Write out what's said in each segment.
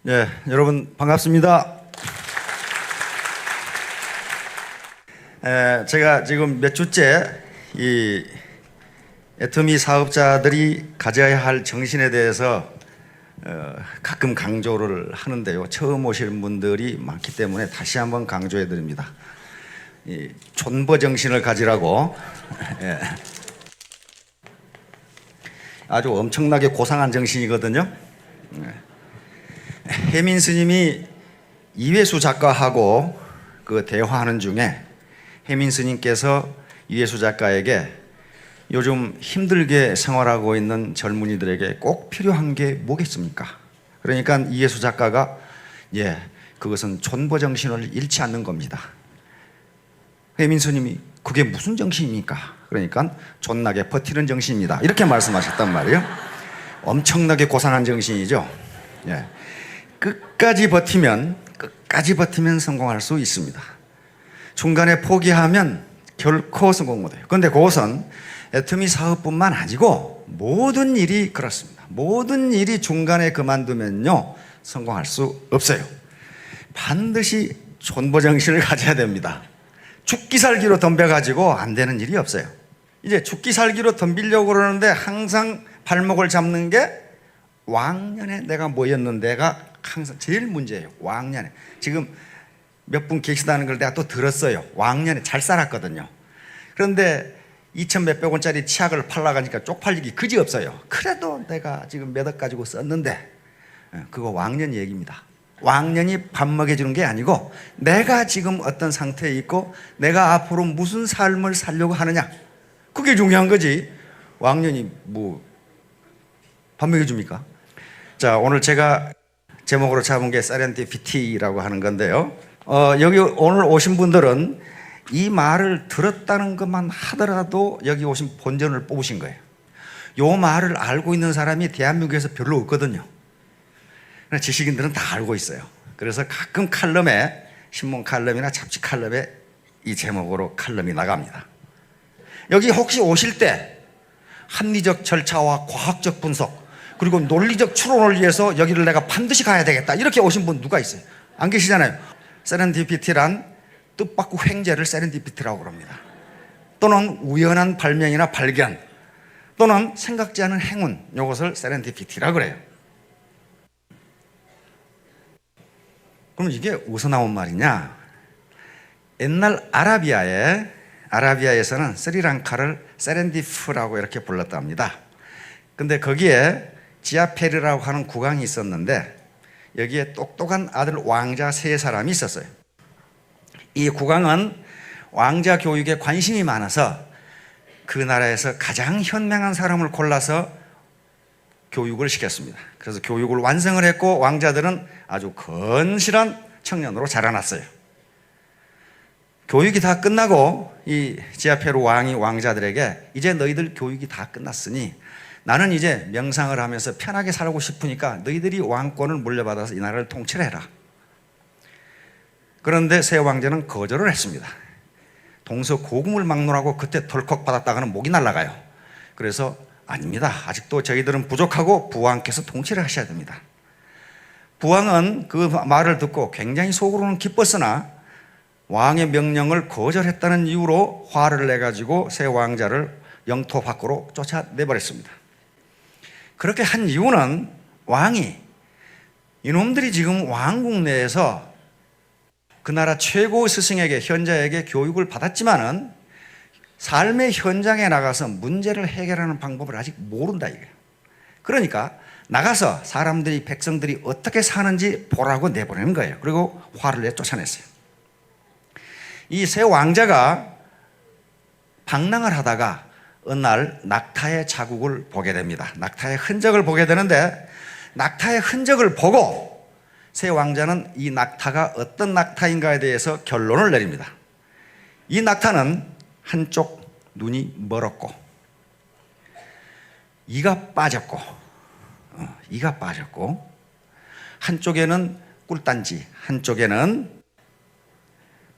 네, 여러분 반갑습니다. 제가 지금 몇 주째 이 애터미 사업자들이 가져야 할 정신에 대해서 가끔 강조를 하는데요. 처음 오시는 분들이 많기 때문에 다시 한번 강조해 드립니다. 이 존버 정신을 가지라고. 예. 아주 엄청나게 고상한 정신이거든요. 혜민 스님이 이회수 작가하고 그 대화하는 중에 혜민 스님께서 이회수 작가에게 요즘 힘들게 생활하고 있는 젊은이들에게 꼭 필요한 게 뭐겠습니까? 그러니까 이회수 작가가 그것은 존버 정신을 잃지 않는 겁니다. 혜민 스님이 그게 무슨 정신입니까? 그러니까 존나게 버티는 정신입니다. 이렇게 말씀하셨단 말이에요. 엄청나게 고상한 정신이죠. 끝까지 버티면 성공할 수 있습니다. 중간에 포기하면 결코 성공 못해요. 그런데 그것은 애터미 사업뿐만 아니고 모든 일이 그렇습니다. 모든 일이 중간에 그만두면요 성공할 수 없어요. 반드시 존버 정신을 가져야 됩니다. 죽기 살기로 덤벼가지고 안 되는 일이 없어요. 이제 죽기 살기로 덤비려고 그러는데 항상 발목을 잡는 게 왕년에 내가 뭐였는데가 항상 제일 문제예요. 왕년에. 지금 몇 분 계시다는 걸 내가 또 들었어요. 왕년에 잘 살았거든요. 그런데 2천 몇백 원짜리 치약을 팔라가니까 쪽팔리기 그지없어요. 그래도 내가 지금 몇 억 가지고 썼는데, 그거 왕년 얘기입니다. 왕년이 밥 먹여주는 게 아니고 내가 지금 어떤 상태에 있고 내가 앞으로 무슨 삶을 살려고 하느냐, 그게 중요한 거지. 왕년이 뭐 밥 먹여줍니까? 자, 오늘 제가 제목으로 잡은 게 세렌디피티라고 하는 건데요. 여기 오늘 오신 분들은 이 말을 들었다는 것만 하더라도 여기 오신 본전을 뽑으신 거예요. 이 말을 알고 있는 사람이 대한민국에서 별로 없거든요. 지식인들은 다 알고 있어요. 그래서 가끔 칼럼에, 신문 칼럼이나 잡지 칼럼에 이 제목으로 칼럼이 나갑니다. 여기 혹시 오실 때 합리적 절차와 과학적 분석 그리고 논리적 추론을 위해서 여기를 내가 반드시 가야 되겠다 이렇게 오신 분 누가 있어요? 안 계시잖아요. 세렌디피티란 뜻밖의 횡재를 세렌디피티라고 그럽니다. 또는 우연한 발명이나 발견 또는 생각지 않은 행운, 이것을 세렌디피티라고 그래요. 그럼 이게 어디서 나온 말이냐? 옛날 아라비아에서는 스리랑카를 세렌디프라고 이렇게 불렀답니다. 근데 거기에 지아페르라고 하는 국왕이 있었는데 여기에 똑똑한 아들 왕자 3사람이 있었어요. 이 국왕은 왕자 교육에 관심이 많아서 그 나라에서 가장 현명한 사람을 골라서 교육을 시켰습니다. 그래서 교육을 완성을 했고 왕자들은 아주 건실한 청년으로 자라났어요. 교육이 다 끝나고 이 지아페르 왕이 왕자들에게 이제 너희들 교육이 다 끝났으니 나는 이제 명상을 하면서 편하게 살고 싶으니까 너희들이 왕권을 물려받아서 이 나라를 통치해라. 그런데 새 왕자는 거절을 했습니다. 동서고금을 막론하고 그때 덜컥 받았다가는 목이 날아가요. 그래서 아닙니다. 아직도 저희들은 부족하고 부왕께서 통치를 하셔야 됩니다. 부왕은 그 말을 듣고 굉장히 속으로는 기뻤으나 왕의 명령을 거절했다는 이유로 화를 내가지고 새 왕자를 영토 밖으로 쫓아내버렸습니다. 그렇게 한 이유는 왕이 이놈들이 지금 왕국 내에서 그 나라 최고 스승에게, 현자에게 교육을 받았지만은 삶의 현장에 나가서 문제를 해결하는 방법을 아직 모른다 이거예요. 그러니까 나가서 사람들이, 백성들이 어떻게 사는지 보라고 내보내는 거예요. 그리고 화를 내 쫓아냈어요. 이 새 왕자가 방랑을 하다가 어느 날 낙타의 자국을 보게 됩니다. 낙타의 흔적을 보게 되는데 낙타의 흔적을 보고 새 왕자는 이 낙타가 어떤 낙타인가에 대해서 결론을 내립니다. 이 낙타는 한쪽 눈이 멀었고 이가 빠졌고 한쪽에는 꿀단지, 한쪽에는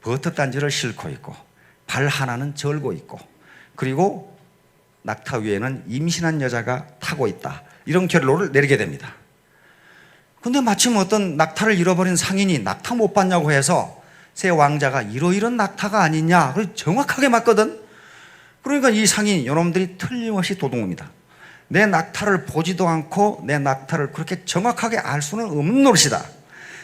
버섯단지를 싣고 있고 발 하나는 절고 있고 그리고 낙타 위에는 임신한 여자가 타고 있다. 이런 결론을 내리게 됩니다. 근데 마침 어떤 낙타를 잃어버린 상인이 낙타 못 봤냐고 해서 새 왕자가 이러이런 낙타가 아니냐, 그래서 정확하게 맞거든. 그러니까 이 상인, 요놈들이 틀림없이 도둑놈이다. 내 낙타를 보지도 않고 내 낙타를 그렇게 정확하게 알 수는 없는 노릇이다.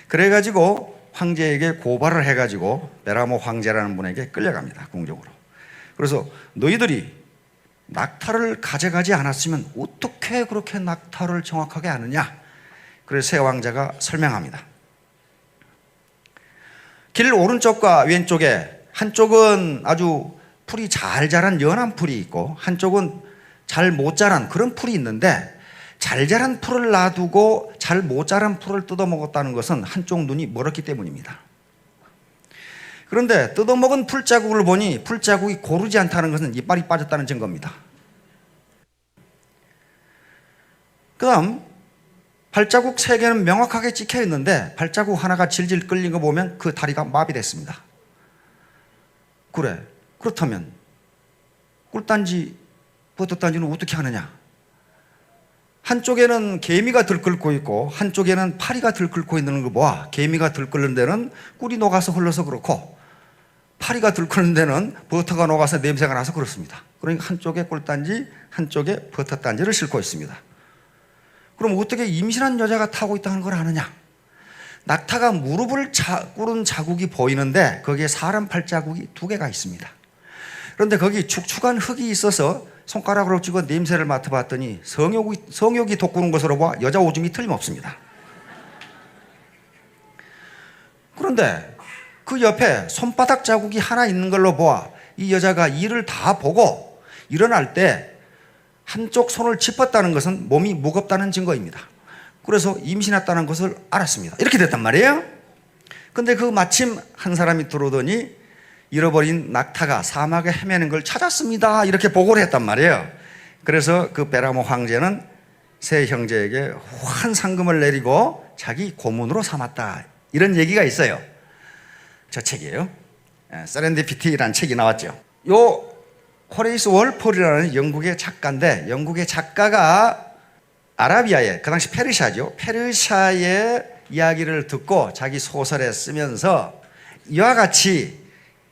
그래가지고 황제에게 고발을 해가지고 베라모 황제라는 분에게 끌려갑니다, 궁정으로. 그래서 너희들이 낙타를 가져가지 않았으면 어떻게 그렇게 낙타를 정확하게 아느냐. 그래서 새 왕자가 설명합니다. 길 오른쪽과 왼쪽에 한쪽은 아주 풀이 잘 자란 연한 풀이 있고 한쪽은 잘 못 자란 그런 풀이 있는데, 잘 자란 풀을 놔두고 잘 못 자란 풀을 뜯어먹었다는 것은 한쪽 눈이 멀었기 때문입니다. 그런데 뜯어먹은 풀자국을 보니 풀자국이 고르지 않다는 것은 이빨이 빠졌다는 증거입니다. 그 다음 발자국 3개는 명확하게 찍혀 있는데 발자국 하나가 질질 끌린 거 보면 그 다리가 마비됐습니다. 그래, 그렇다면 꿀단지 버섯단지는 어떻게 하느냐? 한쪽에는 개미가 들끓고 있고 한쪽에는 파리가 들끓고 있는 거 봐. 개미가 들끓는 데는 꿀이 녹아서 흘러서 그렇고 파리가 들끓는 데는 버터가 녹아서 냄새가 나서 그렇습니다. 그러니까 한쪽에 꿀단지 한쪽에 버섯단지를 싣고 있습니다. 그럼 어떻게 임신한 여자가 타고 있다는 걸 아느냐? 낙타가 무릎을 꿇은 자국이 보이는데 거기에 사람 발자국이 2개가 있습니다. 그런데 거기 축축한 흙이 있어서 손가락으로 찍어 냄새를 맡아봤더니 성욕이 돋구는 것으로 봐 여자 오줌이 틀림없습니다. 그런데 그 옆에 손바닥 자국이 하나 있는 걸로 보아 이 여자가 이를 다 보고 일어날 때 한쪽 손을 짚었다는 것은 몸이 무겁다는 증거입니다. 그래서 임신했다는 것을 알았습니다. 이렇게 됐단 말이에요. 근데 그 마침 한 사람이 들어오더니 잃어버린 낙타가 사막에 헤매는 걸 찾았습니다, 이렇게 보고를 했단 말이에요. 그래서 그 베라모 황제는 세 형제에게 환 상금을 내리고 자기 고문으로 삼았다, 이런 얘기가 있어요. 저 책이에요. 세렌디피티라는 책이 나왔죠. 요 호레이스 월폴이라는 영국의 작가인데, 영국의 작가가 아라비아의, 그 당시 페르시아죠, 페르시아의 이야기를 듣고 자기 소설에 쓰면서 이와 같이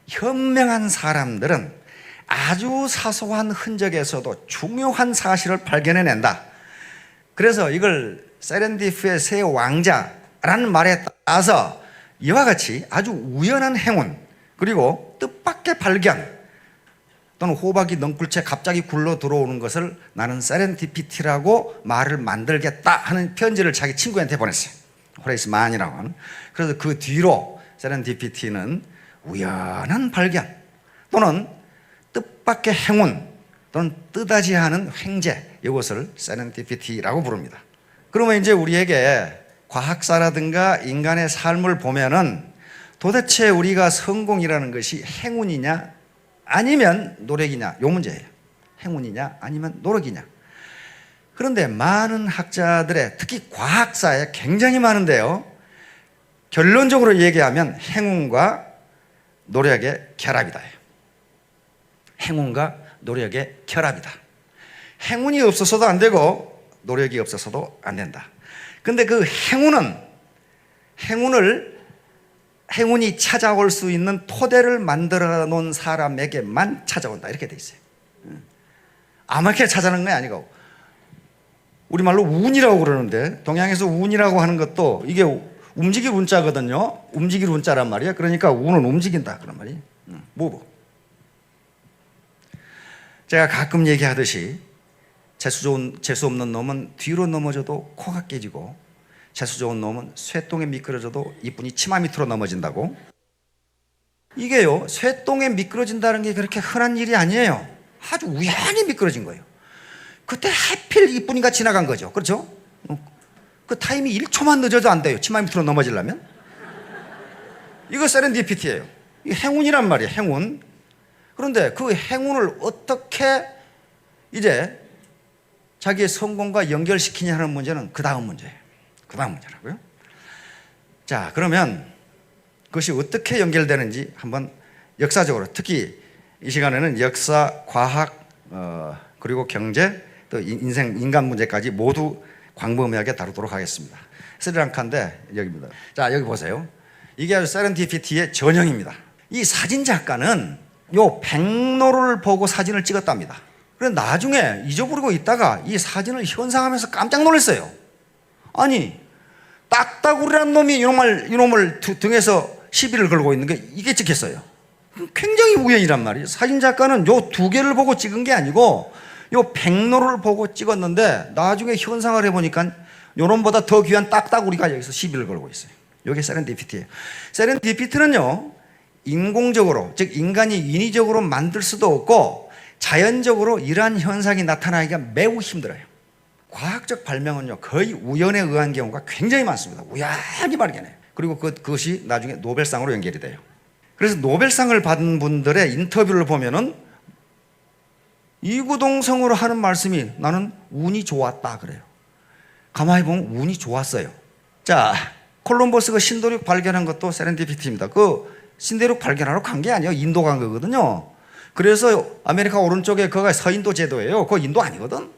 현명한 사람들은 아주 사소한 흔적에서도 중요한 사실을 발견해낸다. 그래서 이걸 세렌디프의 새 왕자라는 말에 따라서 이와 같이 아주 우연한 행운, 그리고 뜻밖의 발견, 또는 호박이 넝쿨채 갑자기 굴러 들어오는 것을 나는 세렌디피티라고 말을 만들겠다 하는 편지를 자기 친구한테 보냈어요. 호레이스 만이라고 하는. 그래서 그 뒤로 세렌디피티는 우연한 발견 또는 뜻밖의 행운 또는 뜻하지 않은 횡재, 이것을 세렌디피티라고 부릅니다. 그러면 이제 우리에게 과학사라든가 인간의 삶을 보면은 도대체 우리가 성공이라는 것이 행운이냐 아니면 노력이냐, 요 문제예요. 행운이냐 아니면 노력이냐. 그런데 많은 학자들의, 특히 과학사에 굉장히 많은데요, 결론적으로 얘기하면 행운과 노력의 결합이다. 행운과 노력의 결합이다. 행운이 없어서도 안 되고 노력이 없어서도 안 된다. 근데 그 행운이 찾아올 수 있는 토대를 만들어 놓은 사람에게만 찾아온다, 이렇게 돼 있어요. 아무렇게 찾아오는 게 아니고, 우리말로 운이라고 그러는데 동양에서 운이라고 하는 것도 이게 움직일 운자거든요. 움직일 운자란 말이에요. 그러니까 운은 움직인다 그런 말이에요. 뭐고? 제가 가끔 얘기하듯이 재수 없는 놈은 뒤로 넘어져도 코가 깨지고 재수 좋은 놈은 쇠똥에 미끄러져도 이뿐이 치마 밑으로 넘어진다고. 이게요, 쇠똥에 미끄러진다는 게 그렇게 흔한 일이 아니에요. 아주 우연히 미끄러진 거예요. 그때 하필 이뿐이가 지나간 거죠. 그렇죠? 그 타임이 1초만 늦어도 안 돼요, 치마 밑으로 넘어지려면. 이거 세렌디피티예요. 이 행운이란 말이에요, 행운. 그런데 그 행운을 어떻게 이제 자기의 성공과 연결시키냐 하는 문제는 그 다음 문제예요. 그 다음 문제라고요. 자, 그러면 그것이 어떻게 연결되는지 한번 역사적으로, 특히 이 시간에는 역사, 과학, 그리고 경제, 또 인간 문제까지 모두 광범위하게 다루도록 하겠습니다. 스리랑카인데 여기입니다. 자, 여기 보세요. 이게 아주 세렌디피티의 전형입니다. 이 사진 작가는 요 백로를 보고 사진을 찍었답니다. 그래서 나중에 잊어버리고 있다가 이 사진을 현상하면서 깜짝 놀랐어요. 아니, 딱따구리란 놈이 이놈을 등에서 시비를 걸고 있는 게 이게 찍혔어요. 굉장히 우연이란 말이에요. 사진 작가는 요 두 개를 보고 찍은 게 아니고 요 백로를 보고 찍었는데 나중에 현상을 해보니까 요놈보다 더 귀한 딱따구리가 여기서 시비를 걸고 있어요. 이게 세렌디피티예요. 세렌디피티는요, 인공적으로, 즉 인간이 인위적으로 만들 수도 없고 자연적으로 이러한 현상이 나타나기가 매우 힘들어요. 과학적 발명은요, 거의 우연에 의한 경우가 굉장히 많습니다. 우연히 발견해요. 그리고 그것이 나중에 노벨상으로 연결이 돼요. 그래서 노벨상을 받은 분들의 인터뷰를 보면은 이구동성으로 하는 말씀이 나는 운이 좋았다 그래요. 가만히 보면 운이 좋았어요. 자, 콜럼버스가 신대륙 발견한 것도 세렌디피티입니다. 그 신대륙 발견하러 간 게 아니에요. 인도 간 거거든요. 그래서 아메리카 오른쪽에 그가 서인도 제도예요. 그거 인도 아니거든.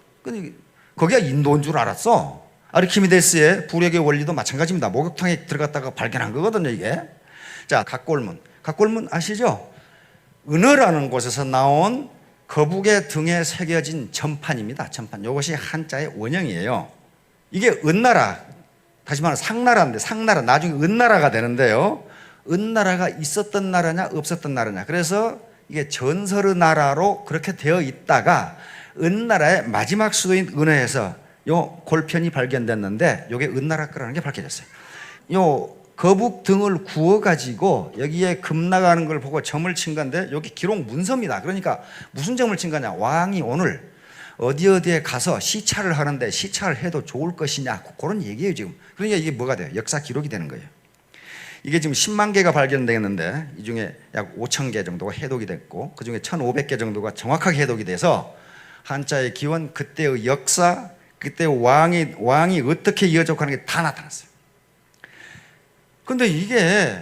거기가 인도인 줄 알았어. 아르키미데스의 부력의 원리도 마찬가지입니다. 목욕탕에 들어갔다가 발견한 거거든요, 이게. 자, 각골문. 각골문 아시죠? 은어라는 곳에서 나온 거북의 등에 새겨진 점판입니다. 점판. 이것이 한자의 원형이에요. 이게 은나라, 다시 말하면 상나라인데, 상나라, 나중에 은나라가 되는데요. 은나라가 있었던 나라냐, 없었던 나라냐. 그래서 이게 전설의 나라로 그렇게 되어 있다가 은나라의 마지막 수도인 은어에서 요 골편이 발견됐는데, 요게 은나라 거라는 게 밝혀졌어요. 요 거북 등을 구워가지고 여기에 금 나가는 걸 보고 점을 친 건데, 여기 기록 문서입니다. 그러니까 무슨 점을 친 거냐. 왕이 오늘 어디에 가서 시찰을 하는데 시찰을 해도 좋을 것이냐, 그런 얘기예요 지금. 그러니까 이게 뭐가 돼요? 역사 기록이 되는 거예요. 이게 지금 10만 개가 발견되었는데 이 중에 약 5천 개 정도가 해독이 됐고 그 중에 1,500개 정도가 정확하게 해독이 돼서 한자의 기원, 그때의 역사, 그때의 왕이 어떻게 이어졌고 하는 게 다 나타났어요. 그런데 이게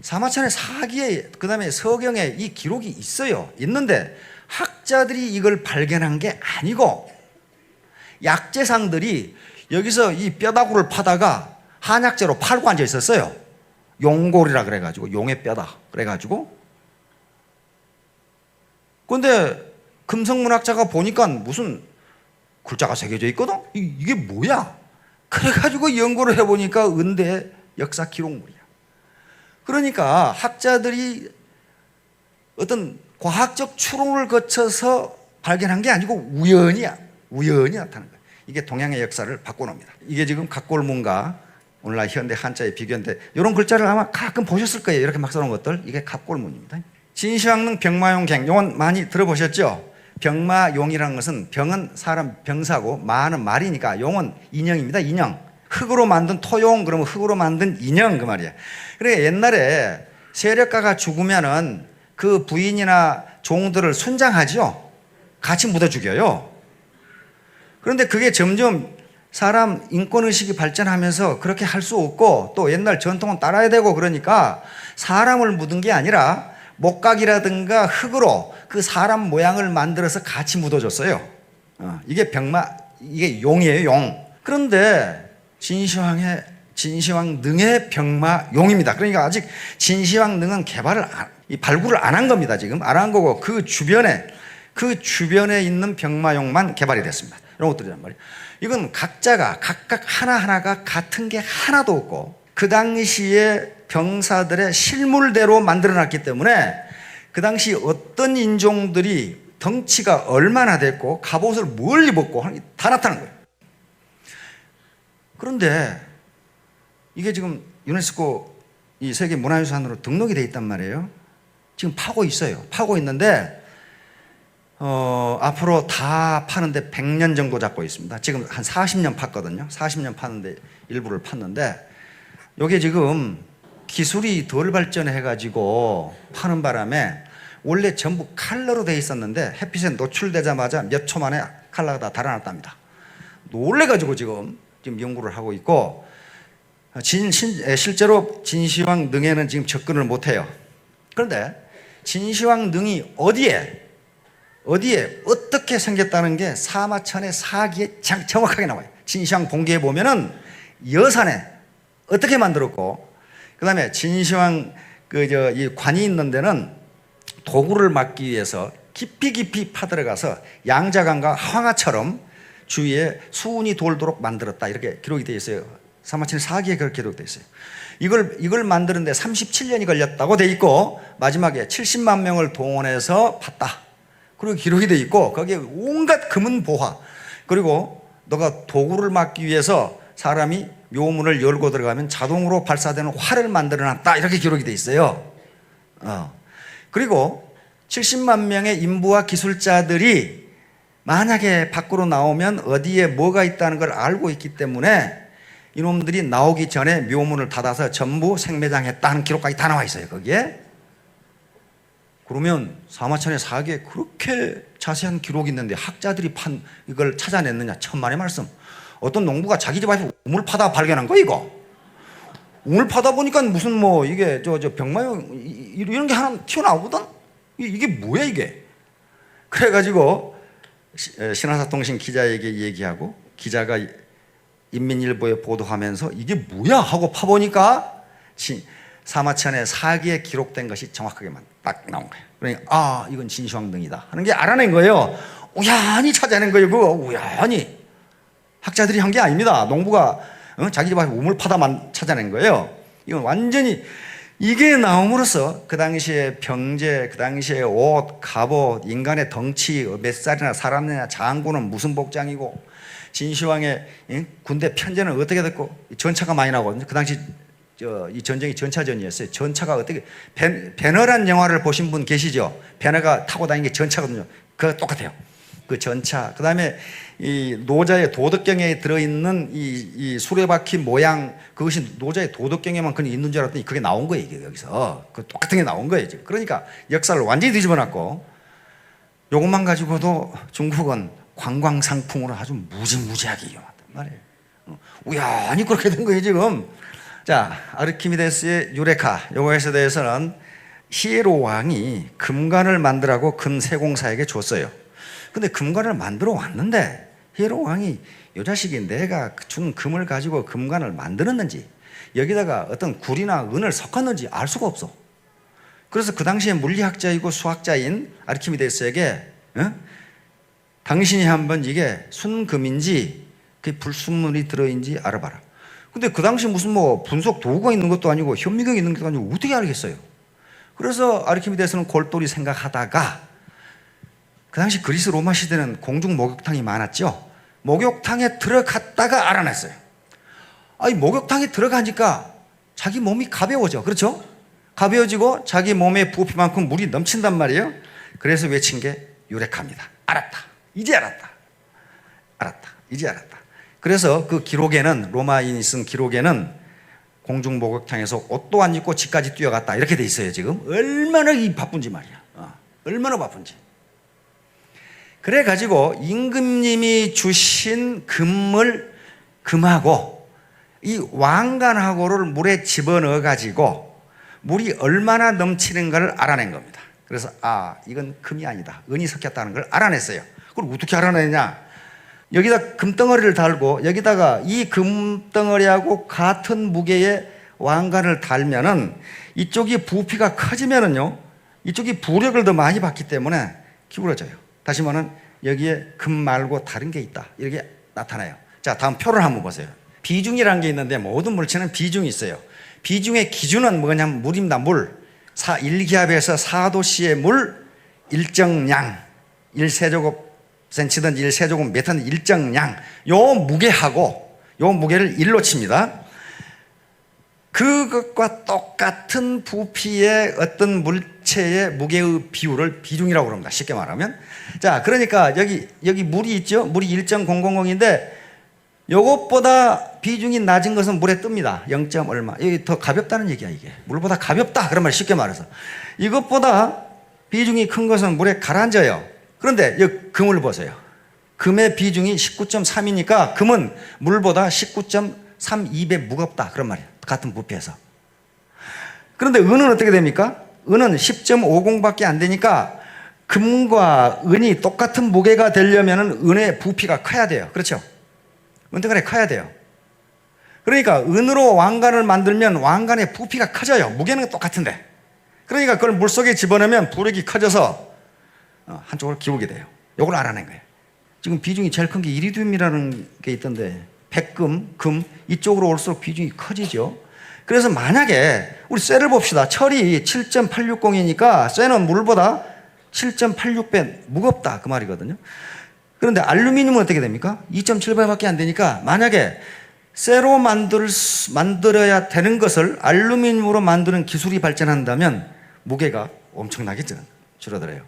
사마천의 사기에, 그 다음에 서경에 이 기록이 있어요. 있는데 학자들이 이걸 발견한 게 아니고 약재상들이 여기서 이 뼈다구를 파다가 한약재로 팔고 앉아 있었어요. 용골이라 그래가지고, 용의 뼈다 그래가지고. 근데 금성문학자가 보니까 무슨 글자가 새겨져 있거든? 이게 뭐야? 그래가지고 연구를 해보니까 은대 역사 기록물이야. 그러니까 학자들이 어떤 과학적 추론을 거쳐서 발견한 게 아니고 우연히 나타난 거예요. 이게 동양의 역사를 바꿔놓습니다. 이게 지금 각골문과 오늘날 현대 한자의 비교인데, 이런 글자를 아마 가끔 보셨을 거예요. 이렇게 막 써놓은 것들. 이게 각골문입니다. 진시황릉 병마용갱, 이건 많이 들어보셨죠? 병마용이라는 것은, 병은 사람 병사고 마는 말이니까 용은 인형입니다. 인형. 흙으로 만든 토용, 그러면 흙으로 만든 인형, 그 말이에요. 그러니까 옛날에 세력가가 죽으면은 그 부인이나 종들을 순장하죠. 같이 묻어 죽여요. 그런데 그게 점점 사람 인권의식이 발전하면서 그렇게 할 수 없고, 또 옛날 전통은 따라야 되고, 그러니까 사람을 묻은 게 아니라 목각이라든가 흙으로 그 사람 모양을 만들어서 같이 묻어줬어요. 이게 이게 용이에요, 용. 그런데 진시황능의 병마용입니다. 그러니까 아직 진시황능은 발굴을 안 한 겁니다. 지금 안 한 거고, 그 주변에 있는 병마용만 개발이 됐습니다. 이런 것들이란 말이에요. 이건 각각 하나하나가 같은 게 하나도 없고, 그 당시에 병사들의 실물대로 만들어놨기 때문에 그 당시 어떤 인종들이 덩치가 얼마나 됐고 갑옷을 뭘 입었고 하는 게 다 나타난 거예요. 그런데 이게 지금 유네스코 이 세계 문화유산으로 등록이 돼 있단 말이에요. 지금 파고 있어요. 파고 있는데 앞으로 다 파는데 100년 정도 잡고 있습니다. 지금 한 40년 팠거든요. 40년 파는데 일부를 팠는데, 이게 지금 기술이 덜 발전해가지고 파는 바람에 원래 전부 칼라로 돼 있었는데 햇빛에 노출되자마자 몇 초 만에 칼라가 다 달아났답니다. 놀래가지고 지금 연구를 하고 있고, 실제로 진시황 능에는 지금 접근을 못해요. 그런데 진시황 능이 어디에 어떻게 생겼다는 게 사마천의 사기에 정확하게 나와요. 진시황 봉기에 보면은 여산에 어떻게 만들었고, 그 다음에 진시황 이 관이 있는 데는 도구를 막기 위해서 깊이 파들어가서 양자강과 황하처럼 주위에 수운이 돌도록 만들었다, 이렇게 기록이 되어 있어요. 사마천의 사기에 그렇게 기록되어 있어요. 이걸 만드는데 37년이 걸렸다고 돼 있고, 마지막에 70만 명을 동원해서 팠다, 그리고 기록이 돼 있고, 거기에 온갖 금은 보화, 그리고 너가 도구를 막기 위해서 사람이 묘문을 열고 들어가면 자동으로 발사되는 활을 만들어 놨다, 이렇게 기록이 돼 있어요. 그리고 70만 명의 인부와 기술자들이 만약에 밖으로 나오면 어디에 뭐가 있다는 걸 알고 있기 때문에 이놈들이 나오기 전에 묘문을 닫아서 전부 생매장했다는 기록까지 다 나와 있어요, 거기에. 그러면 사마천의 사기에 그렇게 자세한 기록이 있는데 학자들이 이걸 찾아냈느냐? 천만의 말씀. 어떤 농부가 자기 집 앞에 우물 파다 발견한 거, 이거. 우물 파다 보니까 무슨 뭐 이게 병마용 이런 게 하나 튀어나오거든? 이게 뭐야, 이게? 그래가지고 신화사통신 기자에게 얘기하고, 기자가 인민일보에 보도하면서 이게 뭐야 하고 파보니까 사마천의 사기에 기록된 것이 정확하게만 딱 나온 거예요. 그러니까 이건 진시황릉이다 하는 게 알아낸 거예요. 우연히 찾아낸 거예요. 그거 우연히 학자들이 한 게 아닙니다. 농부가 자기 집 앞에 우물 파다만 찾아낸 거예요. 이건 완전히, 이게 나옴으로써 그 당시에 병제, 그 당시에 옷, 갑옷, 인간의 덩치 몇 살이나 살았느냐, 장군은 무슨 복장이고, 진시황의 군대 편제는 어떻게 됐고, 전차가 많이 나거든요. 그 당시 이 전쟁이 전차전이었어요. 전차가 어떻게, 배너란 영화를 보신 분 계시죠? 배너가 타고 다니는 게 전차거든요. 그거 똑같아요. 그 전차, 그 다음에 이 노자의 도덕경에 들어있는 이 수레바퀴 모양, 그것이 노자의 도덕경에만 그냥 있는 줄 알았더니 그게 나온 거예요, 이게 여기서. 그 똑같은 게 나온 거예요, 지금. 그러니까 역사를 완전히 뒤집어놨고, 요것만 가지고도 중국은 관광 상품으로 아주 무지무지하게 이용한단 말이에요. 우연히 그렇게 된 거예요, 지금. 자, 아르키미데스의 유레카, 요거에 대해서는 히에로 왕이 금관을 만들라고 금세공사에게 줬어요. 근데 금관을 만들어 왔는데 히에로 왕이 요 자식이 내가 준 금을 가지고 금관을 만들었는지, 여기다가 어떤 굴이나 은을 섞었는지 알 수가 없어. 그래서 그 당시에 물리학자이고 수학자인 아르키미데스에게 당신이 한번 이게 순금인지 그 불순물이 들어있는지 알아봐라. 근데 그 당시 무슨 뭐 분석 도구가 있는 것도 아니고 현미경이 있는 것도 아니고 어떻게 알겠어요? 그래서 아르키미데스는 골똘히 생각하다가, 그 당시 그리스 로마 시대는 공중 목욕탕이 많았죠. 목욕탕에 들어갔다가 알아냈어요. 이 목욕탕에 들어가니까 자기 몸이 가벼워져. 그렇죠? 가벼워지고 자기 몸의 부피만큼 물이 넘친단 말이에요. 그래서 외친 게 유레카입니다. 알았다. 이제 알았다. 이제 알았다. 그래서 그 기록에는, 로마인이 쓴 기록에는 공중 목욕탕에서 옷도 안 입고 집까지 뛰어갔다, 이렇게 돼 있어요. 지금 얼마나 바쁜지 말이야. 얼마나 바쁜지. 그래가지고 임금님이 주신 금하고 이 왕관하고를 물에 집어넣어가지고 물이 얼마나 넘치는가를 알아낸 겁니다. 그래서 이건 금이 아니다, 은이 섞였다는 걸 알아냈어요. 그걸 어떻게 알아내냐? 여기다 금덩어리를 달고 여기다가 이 금덩어리하고 같은 무게의 왕관을 달면은 이쪽이 부피가 커지면은요, 이쪽이 부력을 더 많이 받기 때문에 기울어져요. 다시 말하면 여기에 금 말고 다른 게 있다, 이렇게 나타나요. 자, 다음 표를 한번 보세요. 비중이라는 게 있는데 모든 물체는 비중이 있어요. 비중의 기준은 뭐냐면 물입니다. 물. 1기압에서 4도씨의 물 일정 양, 1세제곱센치든지 1세제곱미터는 일정 양, 요 무게하고 요 무게를 1로 칩니다. 그것과 똑같은 부피의 어떤 물체의 무게의 비율을 비중이라고 합니다. 쉽게 말하면. 자, 그러니까 여기 물이 있죠. 물이 1.000인데 요것보다 비중이 낮은 것은 물에 뜹니다. 0. 얼마. 여기 더 가볍다는 얘기야, 이게. 물보다 가볍다, 그런 말, 쉽게 말해서. 이것보다 비중이 큰 것은 물에 가라앉아요. 그런데 여기 금을 보세요. 금의 비중이 19.3이니까 금은 물보다 19.32배 무겁다, 그런 말이에요. 같은 부피에서. 그런데 은은 어떻게 됩니까? 은은 10.50밖에 안 되니까 금과 은이 똑같은 무게가 되려면 은의 부피가 커야 돼요. 그렇죠? 은덩어리 커야 돼요. 그러니까 은으로 왕관을 만들면 왕관의 부피가 커져요. 무게는 똑같은데. 그러니까 그걸 물속에 집어넣으면 부력이 커져서 한쪽으로 기울게 돼요. 이걸 알아낸 거예요. 지금 비중이 제일 큰 게 이리듐이라는 게 있던데, 백금, 금 이쪽으로 올수록 비중이 커지죠. 그래서 만약에 우리 쇠를 봅시다. 철이 7.860이니까 쇠는 물보다 7.86배 무겁다 그 말이거든요. 그런데 알루미늄은 어떻게 됩니까? 2.7배밖에 안 되니까 만약에 쇠로 만들어야 되는 것을 알루미늄으로 만드는 기술이 발전한다면 무게가 엄청나게 줄어들어요.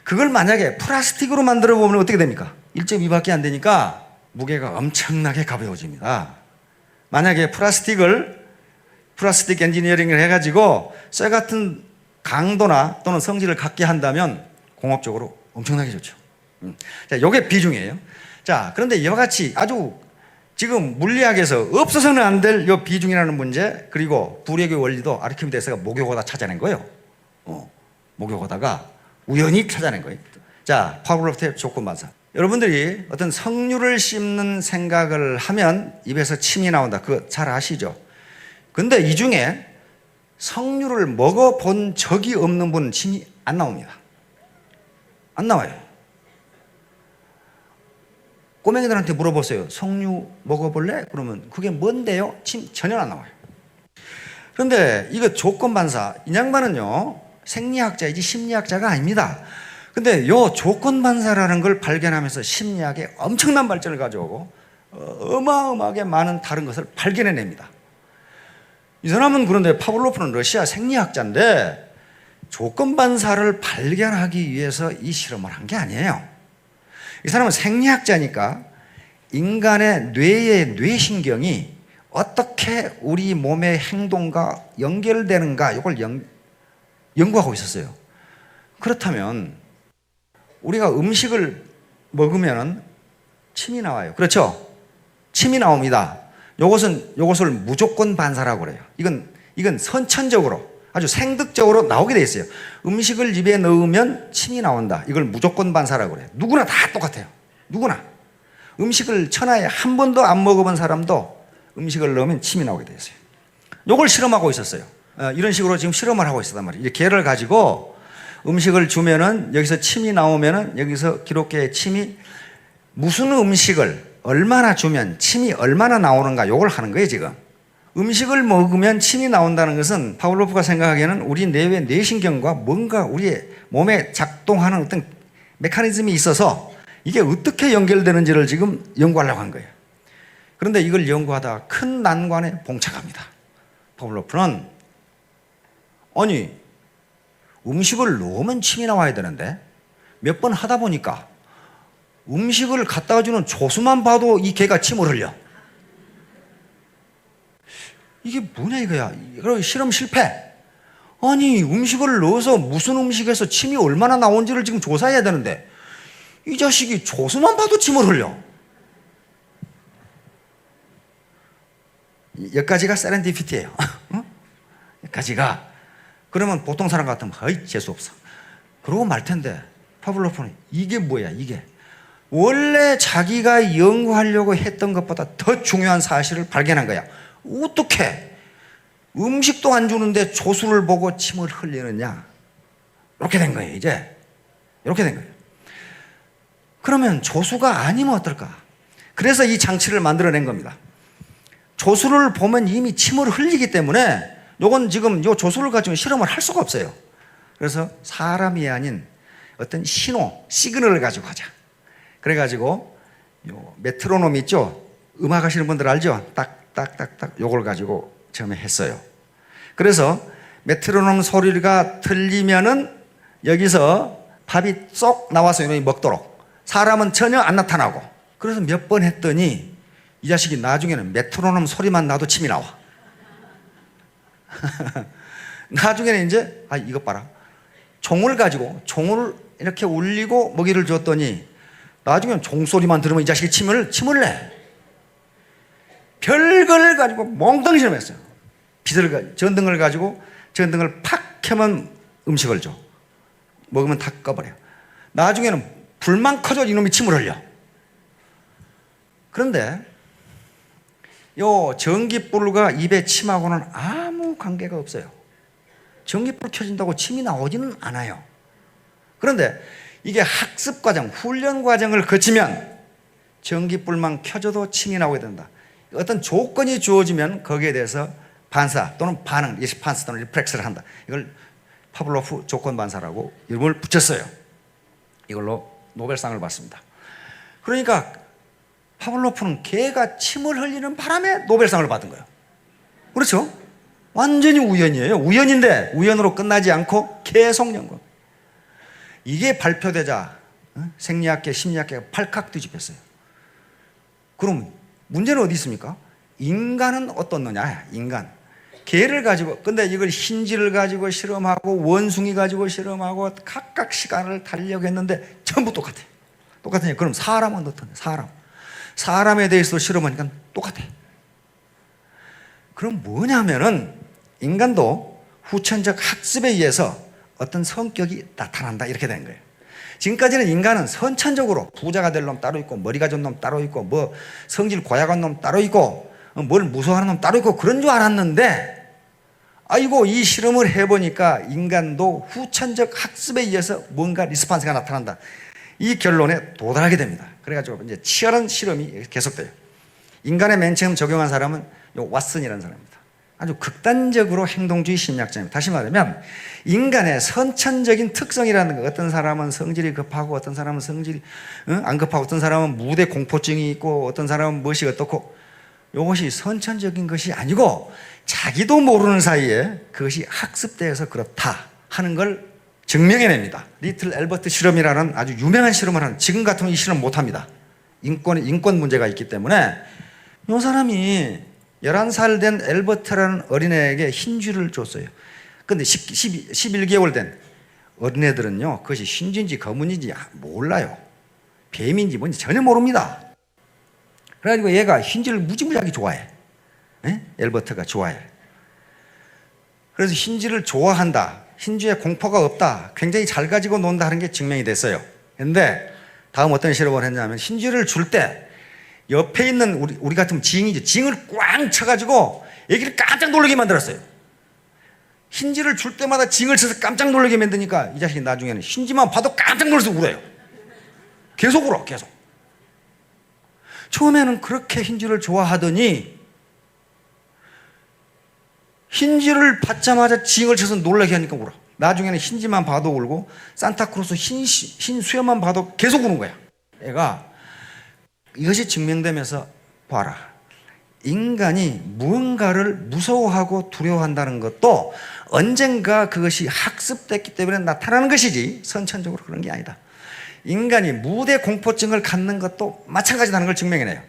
그걸 만약에 플라스틱으로 만들어 보면 어떻게 됩니까? 1.2밖에 안 되니까 무게가 엄청나게 가벼워집니다. 만약에 플라스틱 엔지니어링을 해가지고 쇠 같은 강도나 또는 성질을 갖게 한다면 공업적으로 엄청나게 좋죠. 자, 이게 비중이에요. 자, 그런데 이와 같이 아주 지금 물리학에서 없어서는 안 될 이 비중이라는 문제, 그리고 부력의 원리도 아르키미데스가 목욕하다 찾아낸 거예요. 목욕하다가 우연히 찾아낸 거예요. 자, 파블로프의 조건반사. 여러분들이 어떤 석류를 씹는 생각을 하면 입에서 침이 나온다. 그거 잘 아시죠? 근데 이 중에 석류를 먹어본 적이 없는 분은 침이 안 나옵니다. 안 나와요. 꼬맹이들한테 물어보세요. 석류 먹어볼래? 그러면 그게 뭔데요? 침 전혀 안 나와요. 그런데 이거 조건반사, 이 양반은요 생리학자이지 심리학자가 아닙니다. 근데 요 조건반사라는 걸 발견하면서 심리학에 엄청난 발전을 가져오고 어마어마하게 많은 다른 것을 발견해냅니다. 이 사람은 그런데 파블로프는 러시아 생리학자인데 조건반사를 발견하기 위해서 이 실험을 한 게 아니에요. 이 사람은 생리학자니까 인간의 뇌의 뇌신경이 어떻게 우리 몸의 행동과 연결되는가 이걸 연구하고 있었어요. 그렇다면 우리가 음식을 먹으면 침이 나와요. 그렇죠? 침이 나옵니다. 요것을 무조건 반사라고 그래요. 이건 선천적으로 아주 생득적으로 나오게 돼 있어요. 음식을 입에 넣으면 침이 나온다. 이걸 무조건 반사라고 그래요. 누구나 다 똑같아요. 누구나. 음식을 천하에 한 번도 안 먹어본 사람도 음식을 넣으면 침이 나오게 돼 있어요. 요걸 실험하고 있었어요. 이런 식으로 지금 실험을 하고 있었단 말이에요. 이 개를 가지고 음식을 주면은 여기서 침이 나오면은 여기서 기록계에 침이 무슨 음식을 얼마나 주면 침이 얼마나 나오는가 요걸 하는 거예요, 지금. 음식을 먹으면 침이 나온다는 것은 파블로프가 생각하기에는 우리 뇌의 뇌신경과 뭔가 우리의 몸에 작동하는 어떤 메커니즘이 있어서 이게 어떻게 연결되는지를 지금 연구하려고 한 거예요. 그런데 이걸 연구하다가 큰 난관에 봉착합니다. 파블로프는 아니 음식을 넣으면 침이 나와야 되는데 몇 번 하다 보니까 음식을 갖다가 주는 조수만 봐도 이 개가 침을 흘려. 이게 뭐냐 이거야. 그럼 실험 실패. 아니 음식을 넣어서 무슨 음식에서 침이 얼마나 나온지를 지금 조사해야 되는데 이 자식이 조수만 봐도 침을 흘려. 여기까지가 세렌디피티예요. 여기까지가. 그러면 보통 사람 같으면 어이 재수없어. 그러고 말 텐데 파블로프는 이게 뭐야 이게. 원래 자기가 연구하려고 했던 것보다 더 중요한 사실을 발견한 거야. 어떻게 음식도 안 주는데 조수를 보고 침을 흘리느냐. 이렇게 된 거예요 이제. 이렇게 된 거예요. 그러면 조수가 아니면 어떨까. 그래서 이 장치를 만들어낸 겁니다. 조수를 보면 이미 침을 흘리기 때문에 요건 지금 요 조수를 가지고 실험을 할 수가 없어요. 그래서 사람이 아닌 어떤 신호, 시그널을 가지고 하자. 그래가지고 요 메트로놈 있죠? 음악 하시는 분들 알죠? 딱딱딱딱 요걸 가지고 처음에 했어요. 그래서 메트로놈 소리가 들리면은 여기서 밥이 쏙 나와서 이놈이 먹도록. 사람은 전혀 안 나타나고. 그래서 몇 번 했더니 이 자식이 나중에는 메트로놈 소리만 나도 침이 나와. 나중에는 이제 이것 봐라. 종을 가지고 종을 이렇게 울리고 먹이를 줬더니 나중에는 종소리만 들으면 이 자식이 침을 내. 별걸 가지고 몽땅 실험했어요. 전등을 가지고 전등을 팍 켜면 음식을 줘. 먹으면 다 꺼버려. 나중에는 불만 커져 이놈이 침을 흘려. 그런데 요 전기불과 입에 침하고는 아무 관계가 없어요. 전기불 켜진다고 침이 나오지는 않아요. 그런데 이게 학습 과정, 훈련 과정을 거치면 전기불만 켜져도 침이 나오게 된다. 어떤 조건이 주어지면 거기에 대해서 반사 또는 반응, 리스판스 또는 리플렉스를 한다. 이걸 파블로프 조건 반사라고 이름을 붙였어요. 이걸로 노벨상을 받습니다. 그러니까 파블로프는 개가 침을 흘리는 바람에 노벨상을 받은 거예요. 그렇죠? 완전히 우연이에요. 우연인데 우연으로 끝나지 않고 계속 연구. 이게 발표되자 생리학계, 심리학계가 팔칵 뒤집혔어요. 그럼 문제는 어디 있습니까? 인간은 어떻느냐? 인간. 개를 가지고, 근데 이걸 흰쥐를 가지고 실험하고 원숭이 가지고 실험하고 각각 시간을 달려겠는데 전부 똑같아요. 똑같으니 그럼 사람은 어떠냐? 사람에 대해서 실험하니까 똑같아. 그럼 뭐냐면은 인간도 후천적 학습에 의해서 어떤 성격이 나타난다 이렇게 되는 거예요. 지금까지는 인간은 선천적으로 부자가 될 놈 따로 있고 머리가 좋은 놈 따로 있고 뭐 성질 고약한 놈 따로 있고 뭘 무서워하는 놈 따로 있고 그런 줄 알았는데 아이고 이 실험을 해보니까 인간도 후천적 학습에 의해서 뭔가 리스판스가 나타난다. 이 결론에 도달하게 됩니다. 그래가지고 이제 치열한 실험이 계속돼요. 인간에 맨 처음 적용한 사람은 요 왓슨이라는 사람입니다. 아주 극단적으로 행동주의 심리학자입니다. 다시 말하면 인간의 선천적인 특성이라는 거, 어떤 사람은 성질이 급하고 어떤 사람은 성질이 안 급하고 어떤 사람은 무대 공포증이 있고 어떤 사람은 무엇이 어떻고, 이것이 선천적인 것이 아니고 자기도 모르는 사이에 그것이 학습되어서 그렇다 하는 걸 증명해냅니다. 리틀 엘버트 실험이라는 아주 유명한 실험을 하는, 지금 같으면 이 실험 못합니다. 인권 문제가 있기 때문에. 이 사람이 11살 된 엘버트라는 어린애에게 흰쥐를 줬어요. 근데 11개월 된 어린애들은요, 그것이 흰쥐인지 거문인지 몰라요. 뱀인지 뭔지 전혀 모릅니다. 그래가지고 얘가 흰쥐를 무지무지하게 좋아해. 엘버트가 좋아해. 그래서 흰쥐를 좋아한다, 흰쥐에 공포가 없다, 굉장히 잘 가지고 논다 하는 게 증명이 됐어요. 그런데 다음 어떤 실험을 했냐면 흰쥐를 줄 때 옆에 있는 우리 같으면 징이죠. 징을 꽝 쳐가지고 애기를 깜짝 놀라게 만들었어요. 흰쥐를 줄 때마다 징을 쳐서 깜짝 놀라게 만드니까 이 자식이 나중에는 흰쥐만 봐도 깜짝 놀라서 울어요. 계속 울어, 계속. 처음에는 그렇게 흰쥐를 좋아하더니 흰쥐를 받자마자 징을 쳐서 놀라게 하니까 울어. 나중에는 흰쥐만 봐도 울고 산타크로스 흰 수염만 봐도 계속 우는 거야. 애가 이것이 증명되면서 봐라. 인간이 무언가를 무서워하고 두려워한다는 것도 언젠가 그것이 학습됐기 때문에 나타나는 것이지 선천적으로 그런 게 아니다. 인간이 무대 공포증을 갖는 것도 마찬가지라는 걸 증명해내요.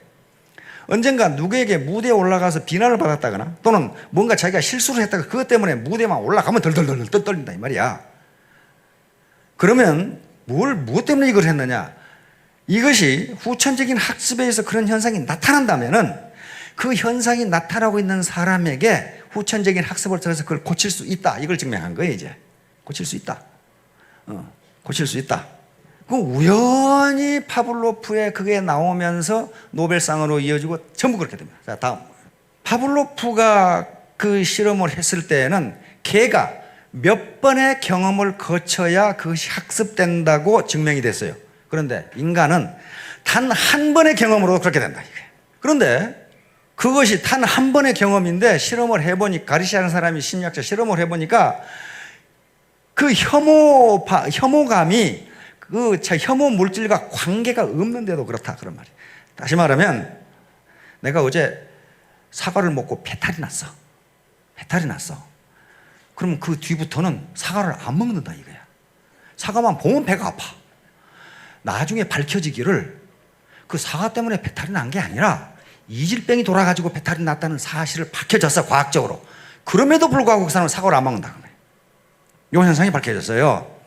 언젠가 누구에게 무대에 올라가서 비난을 받았다거나 또는 뭔가 자기가 실수를 했다가 그것 때문에 무대만 올라가면 덜덜덜 떨린다 이 말이야. 그러면 무엇 때문에 이걸 했느냐? 이것이 후천적인 학습에 의해서 그런 현상이 나타난다면은 그 현상이 나타나고 있는 사람에게 후천적인 학습을 통해서 그걸 고칠 수 있다. 이걸 증명한 거예요, 이제. 고칠 수 있다. 고칠 수 있다. 그 우연히 파블로프의 그게 나오면서 노벨상으로 이어지고 전부 그렇게 됩니다. 자, 다음. 파블로프가 그 실험을 했을 때에는 개가 몇 번의 경험을 거쳐야 그것이 학습된다고 증명이 됐어요. 그런데 인간은 단 한 번의 경험으로 그렇게 된다. 그런데 그것이 단 한 번의 경험인데 실험을 해보니까, 가르시아라는 사람이 심리학자 실험을 해보니까 그 혐오감이 그 혐오 물질과 관계가 없는데도 그렇다 그런 말이에요. 다시 말하면 내가 어제 사과를 먹고 배탈이 났어. 그러면 그 뒤부터는 사과를 안 먹는다 이거야. 사과만 보면 배가 아파. 나중에 밝혀지기를 그 사과 때문에 배탈이 난 게 아니라 이질병이 돌아가지고 배탈이 났다는 사실을 밝혀졌어, 과학적으로. 그럼에도 불구하고 그 사람은 사과를 안 먹는다. 이 현상이 밝혀졌어요.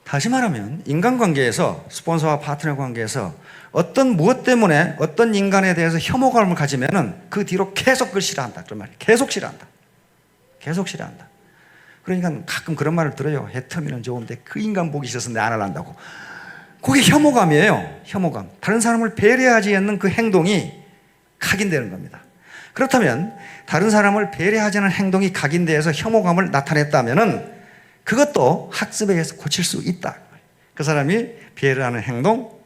다시 말하면 인간관계에서, 스폰서와 파트너 관계에서 무엇 때문에 어떤 인간에 대해서 혐오감을 가지면은 그 뒤로 계속 그걸 싫어한다. 그런 말이에요. 계속 싫어한다. 그러니까 가끔 그런 말을 들어요. 해터미는 좋은데 그 인간 보기 싫어서 내 안 할란다고. 그게 혐오감이에요. 혐오감. 다른 사람을 배려하지 않는 그 행동이 각인되는 겁니다. 그렇다면 다른 사람을 배려하지 않는 행동이 각인되어서 혐오감을 나타냈다면 그것도 학습에 의해서 고칠 수 있다. 그 사람이 배려하는 행동,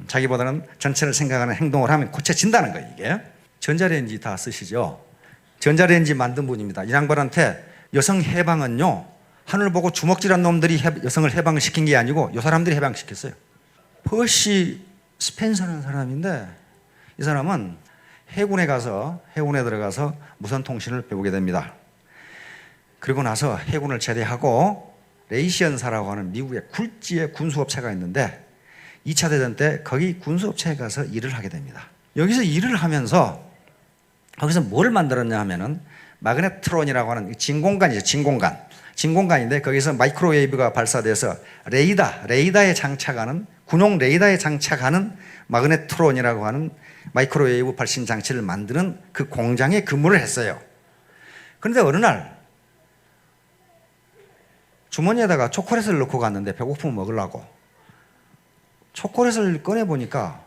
자기보다는 전체를 생각하는 행동을 하면 고쳐진다는 거예요. 이게 전자레인지 다 쓰시죠. 전자레인지 만든 분입니다. 이 양반한테 여성 해방은요, 하늘 보고 주먹질한 놈들이 여성을 해방을 시킨 게 아니고 이 사람들이 해방시켰어요. 퍼시 스펜서라는 사람인데, 이 사람은 해군에 들어가서 무선 통신을 배우게 됩니다. 그리고 나서 해군을 제대하고 레이시언사라고 하는 미국의 굴지의 군수업체가 있는데 2차 대전 때 거기 군수업체에 가서 일을 하게 됩니다. 여기서 일을 하면서 거기서 뭘 만들었냐 하면은 마그네트론이라고 하는 진공관이죠. 진공관인데 거기서 마이크로웨이브가 발사돼서 레이더에 장착하는, 군용 레이더에 장착하는 마그네트론이라고 하는 마이크로웨이브 발신 장치를 만드는 그 공장에 근무를 했어요. 그런데 어느 날 주머니에다가 초콜릿을 넣고 갔는데 배고프면 먹으려고 초콜릿을 꺼내보니까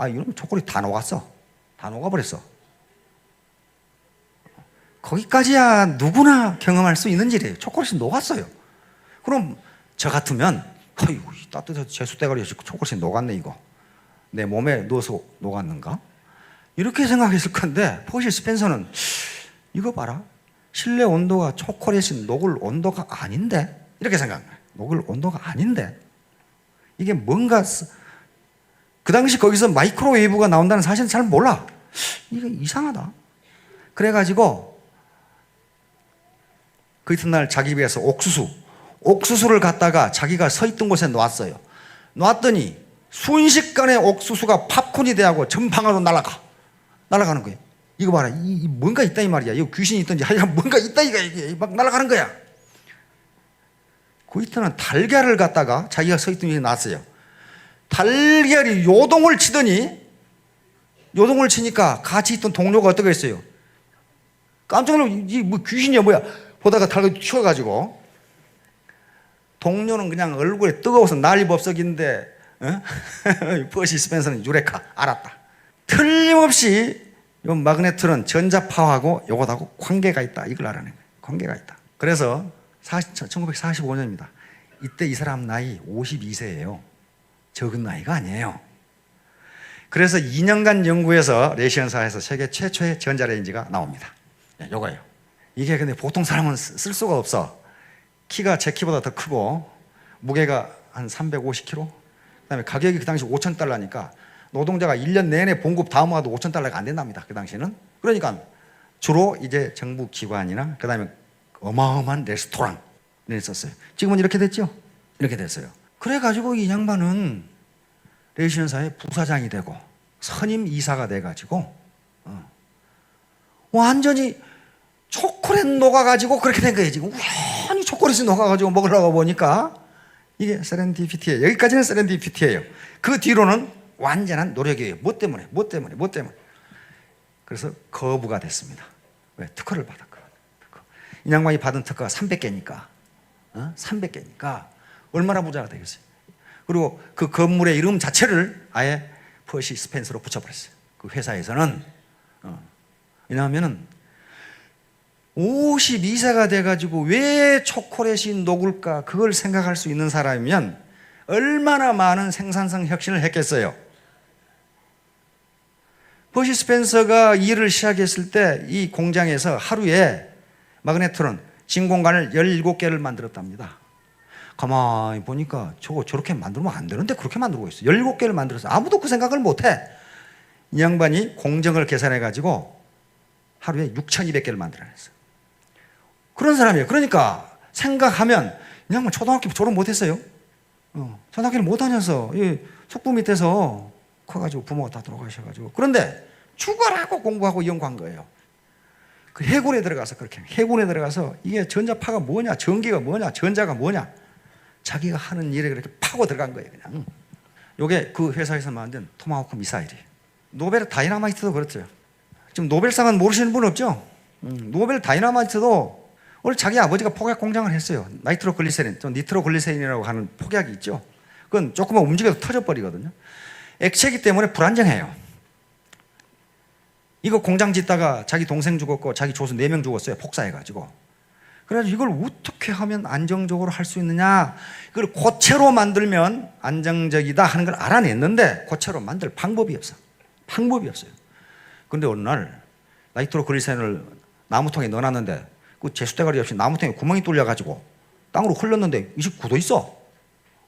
이놈 초콜릿 다 녹았어. 다 녹아버렸어. 거기까지야 누구나 경험할 수 있는 일이에요. 초콜릿이 녹았어요. 그럼 저 같으면 아이고 따뜻해서 제수대가리 초콜릿이 녹았네 이거. 내 몸에 넣어서 녹았는가? 이렇게 생각했을 건데 퍼시 스펜서는 이거 봐라. 실내 온도가 초콜릿이 녹을 온도가 아닌데? 이렇게 생각해요. 녹을 온도가 아닌데? 이게 뭔가 그 당시 거기서 마이크로웨이브가 나온다는 사실은 잘 몰라. 이게 이상하다. 그래가지고 그 이튿날 자기 집에서 옥수수를 갖다가 자기가 서 있던 곳에 놨어요. 놨더니 순식간에 옥수수가 팝콘이 돼하고 전방으로 날아가는 거예요. 이거 봐라. 이 뭔가 있다 이 말이야. 이거 귀신이 있던지 하여간 뭔가 있다 이게 막 날아가는 거야. 그 이튿날 달걀을 갖다가 자기가 서 있던 곳에 놨어요. 달걀이 요동을 치더니 요동을 치니까 같이 있던 동료가 어떻게 했어요? 깜짝 놀라서 이게 뭐 귀신이야 뭐야 보다가 달걀이 튀어가지고 동료는 그냥 얼굴에 뜨거워서 난리법석인데 퍼시 스펜서는 유레카 알았다. 틀림없이 이 마그네트론 전자파하고 요것하고 관계가 있다. 이걸 알아낸 거예요. 관계가 있다. 그래서 1945년입니다. 이때 이 사람 나이 52세예요. 적은 나이가 아니에요. 그래서 2년간 연구해서 레이시언사에서 세계 최초의 전자레인지가 나옵니다. 요거예요. 이게 근데 보통 사람은 쓸 수가 없어. 키가 제 키보다 더 크고 무게가 한 350kg. 그다음에 가격이 그 당시 $5,000니까 노동자가 1년 내내 봉급 다 모아도 $5,000가 안 된답니다. 그 당시에는. 그러니까 주로 이제 정부 기관이나 그다음에 어마어마한 레스토랑에 썼어요. 지금은 이렇게 됐죠? 이렇게 됐어요. 그래가지고 이 양반은 레이시언사의 부사장이 되고 선임 이사가 돼가지고 완전히 초콜릿 녹아가지고 그렇게 된 거예요. 지금 우연히 초콜릿이 녹아가지고 먹으려고 보니까 이게 세렌디피티예요. 여기까지는 세렌디피티예요. 그 뒤로는 완전한 노력이에요. 뭐 때문에? 그래서 거부가 됐습니다. 왜? 특허를 받았거든요. 이 양반이 받은 특허가 300개니까 300개니까 얼마나 부자가 되겠어요. 그리고 그 건물의 이름 자체를 아예 퍼시 스펜서로 붙여버렸어요. 그 회사에서는 왜냐하면은 52세가 돼가지고 왜 초콜릿이 녹을까 그걸 생각할 수 있는 사람이면 얼마나 많은 생산성 혁신을 했겠어요. 퍼시 스펜서가 일을 시작했을 때 이 공장에서 하루에 마그네트론 진공관을 17개를 만들었답니다. 가만히 보니까 저렇게 만들면 안 되는데 그렇게 만들고 있어요. 17개를 만들어서 아무도 그 생각을 못해. 이 양반이 공정을 계산해가지고 하루에 6,200개를 만들어냈어요. 그런 사람이에요. 그러니까 생각하면 이 양반 초등학교 졸업 못했어요. 초등학교를 못 다녀서 속부 밑에서 커가지고 부모가 다 돌아가셔가지고 그런데 죽어라고 공부하고 연구한 거예요. 그 해군에 들어가서 그렇게 해군에 들어가서 이게 전자파가 뭐냐, 전기가 뭐냐, 전자가 뭐냐 자기가 하는 일에 그렇게 파고 들어간 거예요. 그냥 이게 그 회사에서 만든 토마호크 미사일이에요. 노벨 다이너마이트도 그렇죠. 지금 노벨상은 모르시는 분 없죠? 노벨 다이너마이트도 원래 자기 아버지가 폭약 공장을 했어요. 나이트로글리세린, 니트로글리세린이라고 하는 폭약이 있죠. 그건 조금만 움직여도 터져버리거든요. 액체이기 때문에 불안정해요. 이거 공장 짓다가 자기 동생 죽었고 자기 조수 4명 죽었어요. 폭사해가지고. 그래서 이걸 어떻게 하면 안정적으로 할 수 있느냐, 이걸 고체로 만들면 안정적이다 하는 걸 알아냈는데 고체로 만들 방법이 없어. 방법이 없어요. 그런데 어느 날 나이트로글리세린을 나무통에 넣어놨는데 그 제수대가리 없이 나무통에 구멍이 뚫려가지고 땅으로 흘렀는데 이제 굳어 있어.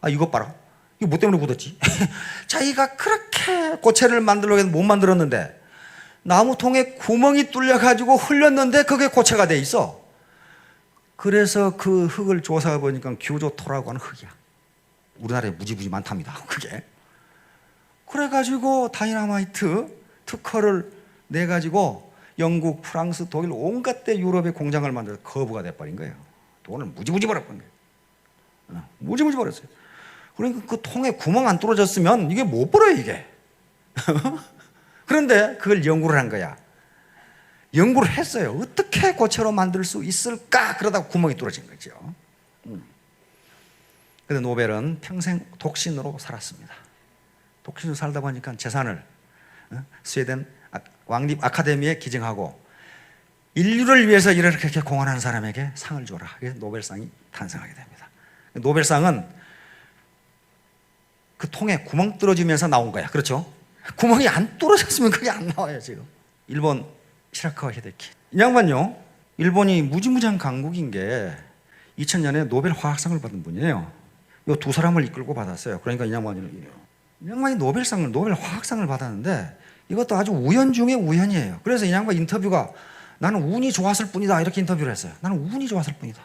아, 이것 봐라. 이거 뭐 때문에 굳었지? 자기가 그렇게 고체를 만들려고 해도 못 만들었는데 나무통에 구멍이 뚫려가지고 흘렸는데 그게 고체가 돼 있어. 그래서 그 흙을 조사해 보니까 규조토라고 하는 흙이야. 우리나라에 무지무지 많답니다. 그게. 그래가지고 다이나마이트 특허를 내가지고 영국, 프랑스, 독일 온갖 데 유럽의 공장을 만들어서 거부가 돼버린 거예요. 돈을 무지무지 벌어버린 거예요. 무지무지 벌었어요. 그러니까 그 통에 구멍 안 뚫어졌으면 이게 못 벌어요, 이게. 그런데 그걸 연구를 한 거야. 연구를 했어요. 어떻게 고체로 만들 수 있을까? 그러다가 구멍이 뚫어진 거죠. 그런데 노벨은 평생 독신으로 살았습니다. 독신으로 살다 보니까 재산을 스웨덴 왕립 아카데미에 기증하고 인류를 위해서 이렇게 공헌하는 사람에게 상을 줘라. 그래서 노벨상이 탄생하게 됩니다. 노벨상은 그 통에 구멍 뚫어지면서 나온 거야. 그렇죠? 구멍이 안 뚫어졌으면 그게 안 나와요, 지금. 일본 시라카와 히데키. 이 양반요, 일본이 무지무지한 강국인 게 2000년에 노벨 화학상을 받은 분이에요. 이 두 사람을 이끌고 받았어요. 그러니까 이 양반이 노벨상을, 노벨 화학상을 받았는데 이것도 아주 우연 중에 우연이에요. 그래서 이 양반 인터뷰가 나는 운이 좋았을 뿐이다, 이렇게 인터뷰를 했어요. 나는 운이 좋았을 뿐이다.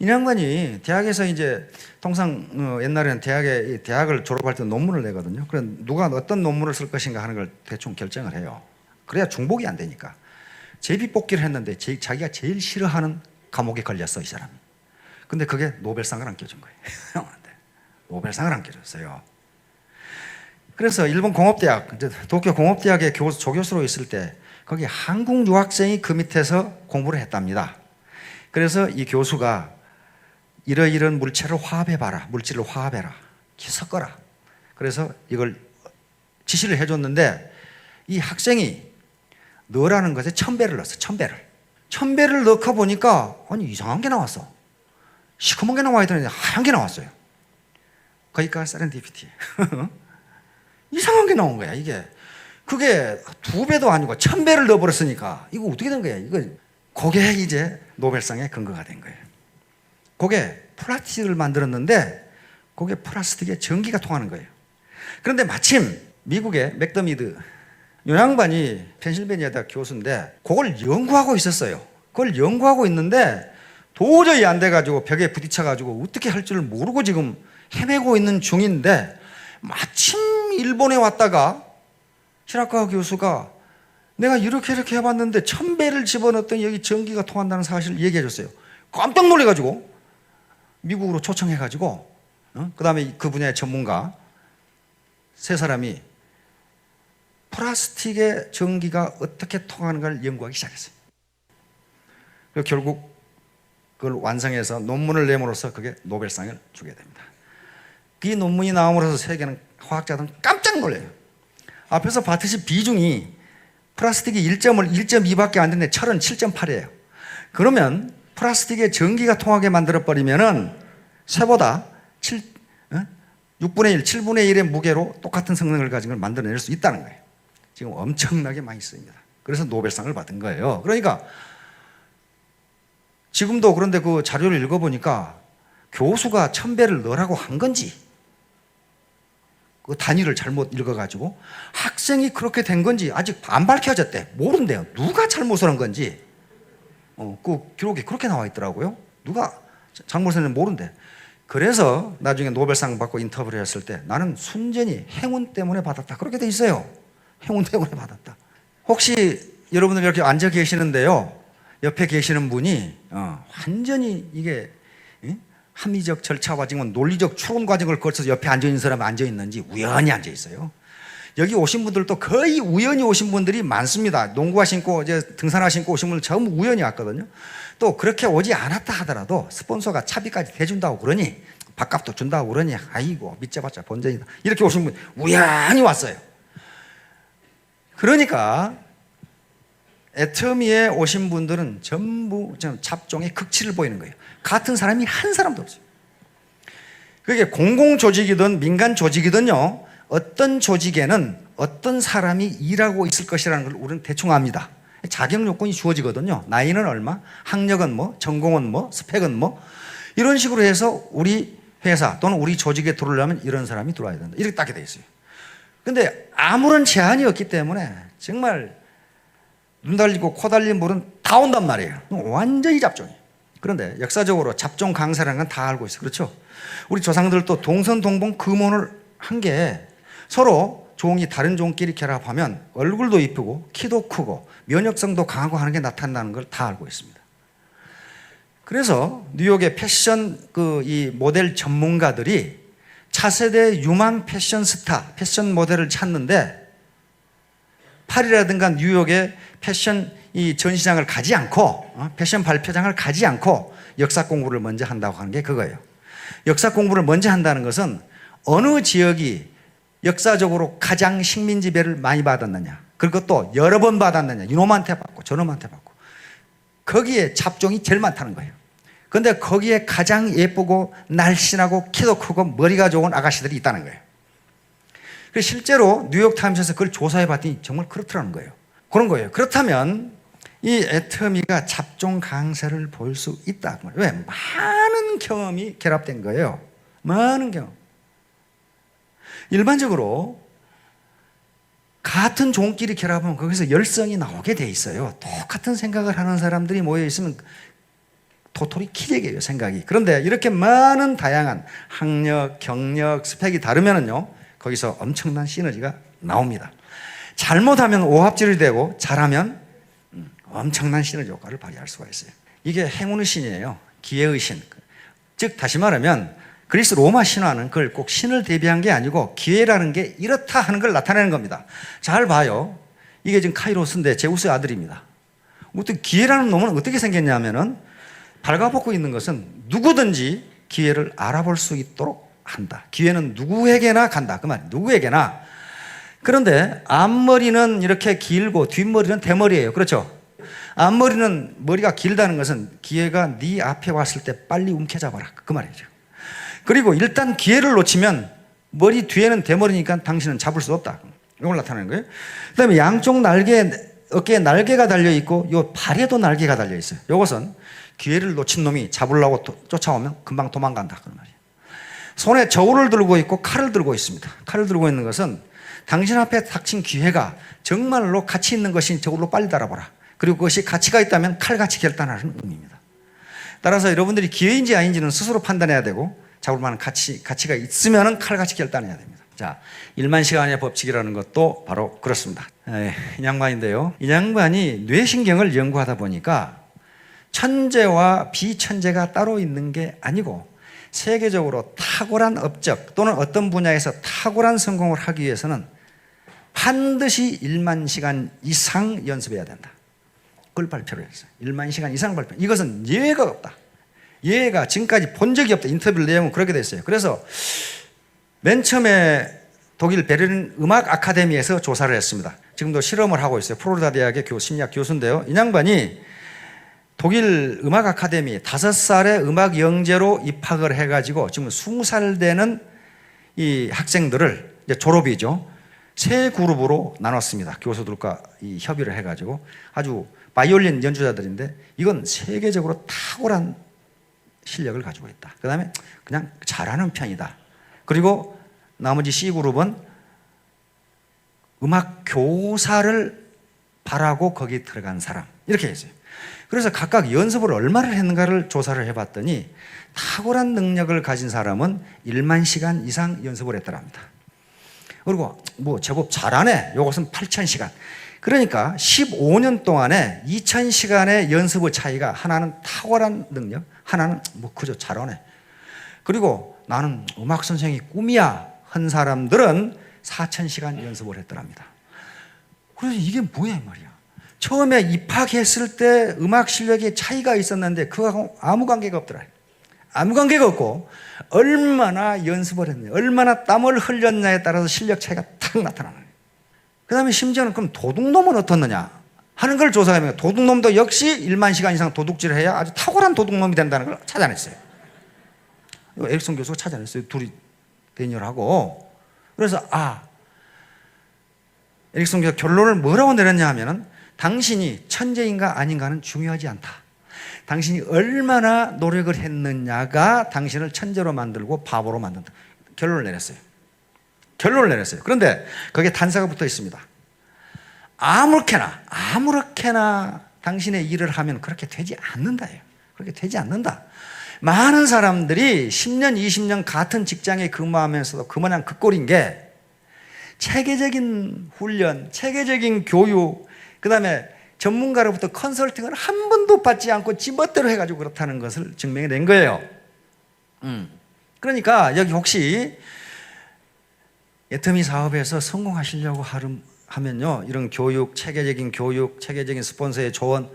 이 양반이 대학에서 이제 통상 옛날에는 대학을 졸업할 때 논문을 내거든요. 그래 누가 어떤 논문을 쓸 것인가 하는 걸 대충 결정을 해요. 그래야 중복이 안 되니까. 제비뽑기를 했는데 자기가 제일 싫어하는 과목에 걸렸어, 이 사람이. 근데 그게 노벨상을 안 껴준 거예요. 노벨상을 안 껴줬어요. 그래서 일본 공업대학, 도쿄 공업대학의 조교수로 있을 때 거기 한국 유학생이 그 밑에서 공부를 했답니다. 그래서 이 교수가 이러이런 물질을 화합해봐라. 물질을 화합해라. 섞어라. 그래서 이걸 지시를 해줬는데 이 학생이 넣으라는 것에 1000배를 넣었어. 1000배를 넣고 보니까 아니 이상한 게 나왔어. 시커먼 게 나와야 되는데 하얀 게 나왔어요. 거기가 세렌디피티. 이상한 게 나온 거야, 이게. 그게 2배도 아니고 1000배를 넣어버렸으니까 이거 어떻게 된 거야? 그게 이제 노벨상의 근거가 된 거예요. 그게 플라스틱을 만들었는데 그게 플라스틱에 전기가 통하는 거예요. 그런데 마침 미국의 맥더미드 이 양반이 펜실베니아 대학 교수인데 그걸 연구하고 있었어요. 그걸 연구하고 있는데 도저히 안 돼가지고 벽에 부딪혀가지고 어떻게 할 줄 모르고 지금 헤매고 있는 중인데 마침 일본에 왔다가 히라카와 교수가 내가 이렇게 해봤는데 1000배를 집어넣었더니 여기 전기가 통한다는 사실을 얘기해 줬어요. 깜짝 놀래가지고 미국으로 초청해가지고 그 다음에 그 분야의 전문가 3사람이 플라스틱의 전기가 어떻게 통하는가를 연구하기 시작했어요. 그리고 결국 그걸 완성해서 논문을 내므로써 그게 노벨상을 주게 됩니다. 이 논문이 나옴으로써 세계는 화학자들은 깜짝 놀래요. 앞에서 봤듯이 비중이 플라스틱이 1.2밖에 안 되는데 철은 7.8이에요. 그러면 플라스틱에 전기가 통하게 만들어버리면은 쇠보다 6분의 1, 7분의 1의 무게로 똑같은 성능을 가진 걸 만들어낼 수 있다는 거예요. 지금 엄청나게 많이 쓰입니다. 그래서 노벨상을 받은 거예요. 그러니까 지금도 그런데 그 자료를 읽어보니까 교수가 1000배를 넣으라고 한 건지 그 단위를 잘못 읽어가지고 학생이 그렇게 된 건지 아직 안 밝혀졌대. 모른대요. 누가 잘못을 한 건지. 그 기록에 그렇게 나와 있더라고요. 누가 장모 선생님 모른대. 그래서 나중에 노벨상 받고 인터뷰를 했을 때 나는 순전히 행운 때문에 받았다. 그렇게 돼 있어요. 행운 때문에 받았다. 혹시 여러분들 이렇게 앉아 계시는데요. 옆에 계시는 분이 완전히 이게 합리적 절차와 지금 논리적 추론 과정을 거쳐서 옆에 앉아있는 사람이 앉아있는지 우연히 앉아있어요. 여기 오신 분들도 거의 우연히 오신 분들이 많습니다. 농구화 신고 이제 등산화 신고 오신 분들 전부 우연히 왔거든요. 또 그렇게 오지 않았다 하더라도 스폰서가 차비까지 대준다고 그러니 밥값도 준다고 그러니 아이고 믿자봤자 본전이다. 이렇게 오신 분 우연히 왔어요. 그러니까 애터미에 오신 분들은 전부 잡종의 극치를 보이는 거예요. 같은 사람이 한 사람도 없어요. 그게 공공조직이든 민간 조직이든요, 어떤 조직에는 어떤 사람이 일하고 있을 것이라는 걸 우리는 대충 압니다. 자격 요건이 주어지거든요. 나이는 얼마, 학력은 뭐, 전공은 뭐, 스펙은 뭐, 이런 식으로 해서 우리 회사 또는 우리 조직에 들어오려면 이런 사람이 들어와야 된다. 이렇게 딱 돼 있어요. 근데 아무런 제한이 없기 때문에 정말 눈 달리고 코 달린 물은 다 온단 말이에요. 완전히 잡종이에요. 그런데 역사적으로 잡종 강사라는 건 다 알고 있어요. 그렇죠? 우리 조상들도 동선동봉 금혼을 한 게 서로 종이 다른 종끼리 결합하면 얼굴도 이쁘고 키도 크고 면역성도 강하고 하는 게 나타난다는 걸 다 알고 있습니다. 그래서 뉴욕의 패션 이 모델 전문가들이 차세대 유망 패션 스타, 패션 모델을 찾는데 파리라든가 뉴욕의 패션 이 전시장을 가지 않고 패션 발표장을 가지 않고 역사 공부를 먼저 한다고 하는 게 그거예요. 역사 공부를 먼저 한다는 것은 어느 지역이 역사적으로 가장 식민 지배를 많이 받았느냐, 그리고 또 여러 번 받았느냐, 이놈한테 받고 저놈한테 받고, 거기에 잡종이 제일 많다는 거예요. 그런데 거기에 가장 예쁘고 날씬하고 키도 크고 머리가 좋은 아가씨들이 있다는 거예요. 그래서 실제로 뉴욕타임스에서 그걸 조사해 봤더니 정말 그렇더라는 거예요. 그런 거예요. 그렇다면 이 애터미가 잡종 강세를 볼 수 있다. 왜? 많은 경험이 결합된 거예요. 많은 경험. 일반적으로 같은 종끼리 결합하면 거기서 열성이 나오게 돼 있어요. 똑같은 생각을 하는 사람들이 모여 있으면 도토리 키재기예요, 생각이. 그런데 이렇게 많은 다양한 학력, 경력, 스펙이 다르면은요, 거기서 엄청난 시너지가 나옵니다. 잘못하면 오합질이 되고 잘하면 엄청난 시너지 효과를 발휘할 수가 있어요. 이게 행운의 신이에요. 기회의 신. 즉 다시 말하면 그리스 로마 신화는 그걸 꼭 신을 대비한 게 아니고 기회라는 게 이렇다 하는 걸 나타내는 겁니다. 잘 봐요. 이게 지금 카이로스인데 제우스의 아들입니다. 어떻게 기회라는 놈은 어떻게 생겼냐면은 발가벗고 있는 것은 누구든지 기회를 알아볼 수 있도록 한다. 기회는 누구에게나 간다. 그 말이에요. 누구에게나. 그런데 앞머리는 이렇게 길고 뒷머리는 대머리예요. 그렇죠? 앞머리는 머리가 길다는 것은 기회가 네 앞에 왔을 때 빨리 움켜잡아라. 그 말이죠. 그리고 일단 기회를 놓치면 머리 뒤에는 대머리니까 당신은 잡을 수 없다. 이걸 나타내는 거예요. 그 다음에 양쪽 날개, 어깨에 날개가 달려있고 요 발에도 날개가 달려있어요. 이것은 기회를 놓친 놈이 잡으려고 쫓아오면 금방 도망간다. 그 말이에요. 손에 저울을 들고 있고 칼을 들고 있습니다. 칼을 들고 있는 것은 당신 앞에 닥친 기회가 정말로 가치 있는 것인 저울로 빨리 달아보라. 그리고 그것이 가치가 있다면 칼같이 결단하는 의미입니다. 따라서 여러분들이 기회인지 아닌지는 스스로 판단해야 되고 잡을 만한 가치가 있으면 칼같이 결단해야 됩니다. 자, 1만 시간의 법칙이라는 것도 바로 그렇습니다. 이 양반인데요. 이 양반이 뇌신경을 연구하다 보니까 천재와 비천재가 따로 있는 게 아니고 세계적으로 탁월한 업적 또는 어떤 분야에서 탁월한 성공을 하기 위해서는 반드시 1만 시간 이상 연습해야 된다. 그걸 발표를 했어요. 1만 시간 이상 발표. 이것은 예외가 없다. 예외가 지금까지 본 적이 없다. 인터뷰를 내용은 그렇게 됐어요. 그래서 맨 처음에 독일 베를린 음악 아카데미에서 조사를 했습니다. 지금도 실험을 하고 있어요. 플로리다 대학의 심리학 교수인데요. 이 양반이 독일 음악 아카데미 5살에 음악 영재로 입학을 해가지고 지금 20살 되는 이 학생들을 이제 졸업이죠. 세 그룹으로 나눴습니다. 교수들과 이 협의를 해가지고 아주 바이올린 연주자들인데 이건 세계적으로 탁월한 실력을 가지고 있다. 그 다음에 그냥 잘하는 편이다. 그리고 나머지 C그룹은 음악 교사를 바라고 거기 들어간 사람. 이렇게 했어요. 그래서 각각 연습을 얼마를 했는가를 조사를 해봤더니 탁월한 능력을 가진 사람은 1만 시간 이상 연습을 했더랍니다. 그리고 뭐 제법 잘하네. 요것은 8,000시간. 그러니까 15년 동안에 2,000시간의 연습의 차이가 하나는 탁월한 능력, 하나는 뭐 그저 잘하네. 그리고 나는 음악 선생이 꿈이야 한 사람들은 4,000시간 연습을 했더랍니다. 그래서 이게 뭐야 이 말이야. 처음에 입학했을 때 음악 실력에 차이가 있었는데 그거하고 아무 관계가 없더라. 아무 관계가 없고 얼마나 연습을 했느냐, 얼마나 땀을 흘렸냐에 따라서 실력 차이가 탁 나타나는 거예요. 그 다음에 심지어는 그럼 도둑놈은 어떻느냐 하는 걸 조사해보면 도둑놈도 역시 1만 시간 이상 도둑질을 해야 아주 탁월한 도둑놈이 된다는 걸 찾아냈어요. 이거 에릭슨 교수가 찾아냈어요. 둘이 대결하고. 그래서 에릭슨 교수가 결론을 뭐라고 내렸냐 하면은 당신이 천재인가 아닌가는 중요하지 않다. 당신이 얼마나 노력을 했느냐가 당신을 천재로 만들고 바보로 만든다. 결론을 내렸어요. 결론을 내렸어요. 그런데 거기에 단서가 붙어 있습니다. 아무렇게나 당신의 일을 하면 그렇게 되지 않는다예요. 그렇게 되지 않는다. 많은 사람들이 10년, 20년 같은 직장에 근무하면서도 그 모양 그 꼴인 게 체계적인 훈련, 체계적인 교육, 그 다음에 전문가로부터 컨설팅을 한 번도 받지 않고 지멋대로 해가지고 그렇다는 것을 증명해 낸 거예요. 그러니까 여기 혹시 애터미 사업에서 성공하시려고 하면요, 이런 교육, 체계적인 스폰서의 조언,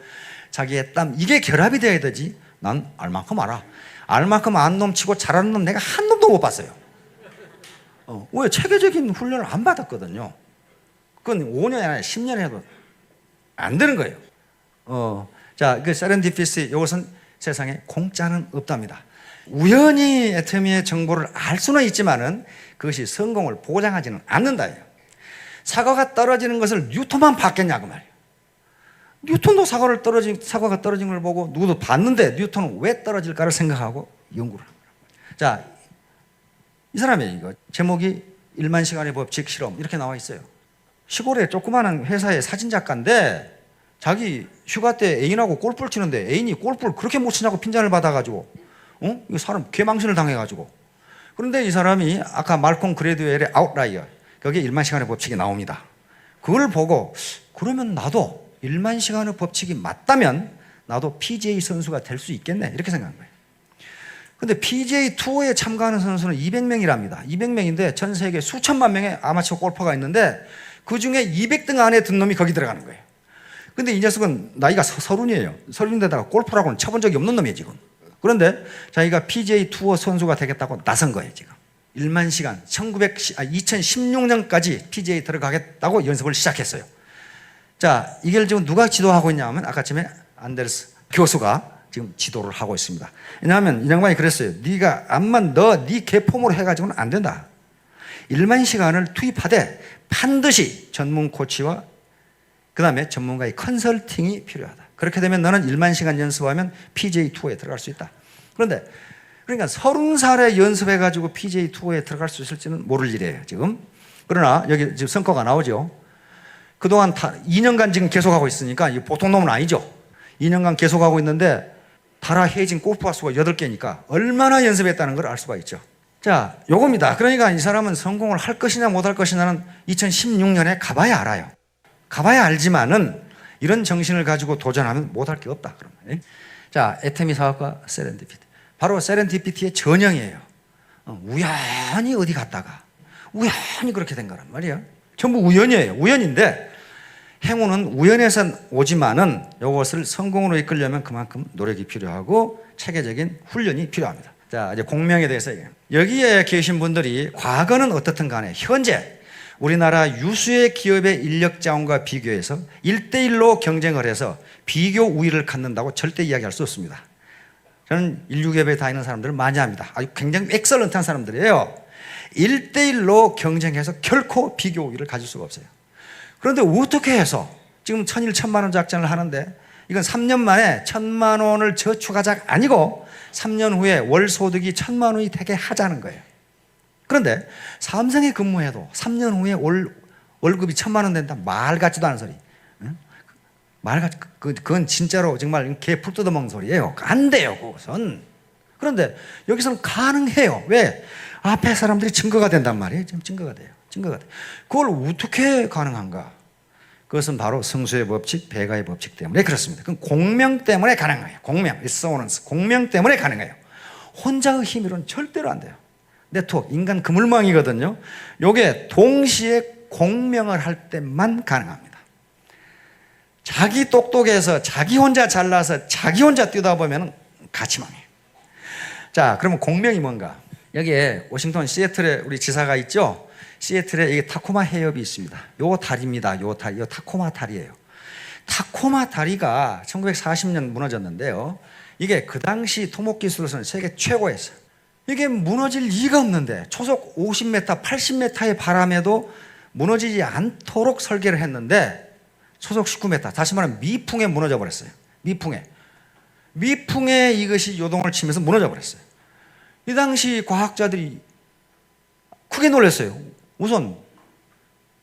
자기의 땀, 이게 결합이 돼야 되지. 난 알만큼 알아. 알만큼 안 놈 치고 잘하는 놈 내가 한 놈도 못 봤어요. 왜? 체계적인 훈련을 안 받았거든요. 그건 5년이 아니라 10년 해도 안 되는 거예요. 자, 그 세렌디피스, 이것은 세상에 공짜는 없답니다. 우연히 애터미의 정보를 알 수는 있지만은 그것이 성공을 보장하지는 않는다예요. 사과가 떨어지는 것을 뉴턴만 봤겠냐고 말이에요. 뉴턴도 사과가 떨어진 걸 보고 누구도 봤는데 뉴턴은 왜 떨어질까를 생각하고 연구를 합니다. 자, 이 사람이 이거 제목이 1만 시간의 법칙 실험 이렇게 나와 있어요. 시골에 조그마한 회사의 사진작가인데 자기 휴가 때 애인하고 골프를 치는데 애인이 골프를 그렇게 못 치냐고 핀잔을 받아가지고 이 사람 개망신을 당해가지고. 그런데 이 사람이 아까 말콤 그레드웰의 아웃라이어, 거기에 1만 시간의 법칙이 나옵니다. 그걸 보고 그러면 나도 1만 시간의 법칙이 맞다면 나도 PGA 선수가 될 수 있겠네 이렇게 생각한 거예요. 근데 PGA 투어에 참가하는 선수는 200명이랍니다. 200명인데 전 세계 수천만 명의 아마추어 골퍼가 있는데 그 중에 200등 안에 든 놈이 거기 들어가는 거예요. 근데 이 녀석은 나이가 서른이에요. 서른인데다가 골퍼라고는 쳐본 적이 없는 놈이에요 지금. 그런데 자기가 PGA 투어 선수가 되겠다고 나선 거예요 지금. 1만 시간 2016년까지 PGA 들어가겠다고 연습을 시작했어요. 자, 이걸 지금 누가 지도하고 있냐 하면 아까 전에 안데르스 교수가 지금 지도를 하고 있습니다. 왜냐하면 이 양반이 그랬어요. 네가 암만 네 개폼으로 해가지고는 안 된다. 1만 시간을 투입하되 반드시 전문 코치와 그 다음에 전문가의 컨설팅이 필요하다. 그렇게 되면 너는 1만 시간 연습하면 PGA 투어에 들어갈 수 있다. 그런데 그러니까 30살에 연습해가지고 PGA 투어에 들어갈 수 있을지는 모를 일이에요 지금. 그러나 여기 지금 성과가 나오죠. 그동안 2년간 지금 계속하고 있으니까 보통 놈은 아니죠. 2년간 계속하고 있는데 달아해진 골프화 수가 8개니까 얼마나 연습했다는 걸 알 수가 있죠. 자, 요겁니다. 그러니까 이 사람은 성공을 할 것이냐 못 할 것이냐는 2016년에 가봐야 알아요. 가봐야 알지만은 이런 정신을 가지고 도전하면 못할 게 없다. 그러면. 자, 애터미 사업과 세렌디피티. 바로 세렌디피티의 전형이에요. 우연히 어디 갔다가 우연히 그렇게 된 거란 말이에요. 전부 우연이에요. 우연인데 행운은 우연에서 오지만은 이것을 성공으로 이끌려면 그만큼 노력이 필요하고 체계적인 훈련이 필요합니다. 자, 이제 공명에 대해서 얘기해요. 여기에 계신 분들이 과거는 어떻든 간에 현재 우리나라 유수의 기업의 인력 자원과 비교해서 1대1로 경쟁을 해서 비교 우위를 갖는다고 절대 이야기할 수 없습니다. 저는 인류기업에 다니는 사람들을 많이 합니다. 아주 굉장히 엑설런트한 사람들이에요. 1대1로 경쟁해서 결코 비교 우위를 가질 수가 없어요. 그런데 어떻게 해서 지금 1000일 1000만 원 작전을 하는데 이건 3년 만에 1000만 원을 저축하자가 아니고 3년 후에 월 소득이 1000만 원이 되게 하자는 거예요. 그런데 삼성에 근무해도 3년 후에 월급이 1000만 원 된다. 말 같지도 않은 소리. 그건 진짜로 정말 개 풀 뜯어먹는 소리예요. 안 돼요, 그것은. 그런데 여기서는 가능해요. 왜? 앞에 사람들이 증거가 된단 말이에요. 지금 증거가 돼요. 그걸 어떻게 가능한가? 그것은 바로 성수의 법칙, 배가의 법칙 때문에 그렇습니다. 그건 공명 때문에 가능해요. 공명 때문에 가능해요. 혼자의 힘으로는 절대로 안 돼요. 네트워크, 인간 그물망이거든요. 요게 동시에 공명을 할 때만 가능합니다. 자기 똑똑해서 자기 혼자 잘나서 자기 혼자 뛰다 보면 같이 망해요. 자, 그러면 공명이 뭔가? 여기에 워싱턴 시애틀에 우리 지사가 있죠? 시애틀에 이게 타코마 해협이 있습니다. 요 다리입니다. 요 다리, 요 타코마 다리예요. 타코마 다리가 1940년 무너졌는데요. 이게 그 당시 토목 기술로서는 세계 최고였어요. 이게 무너질 리가 없는데 초속 50m, 80m의 바람에도 무너지지 않도록 설계를 했는데 초속 19m, 다시 말하면 미풍에 무너져 버렸어요. 미풍에 이것이 요동을 치면서 무너져 버렸어요. 이 당시 과학자들이 크게 놀랐어요. 우선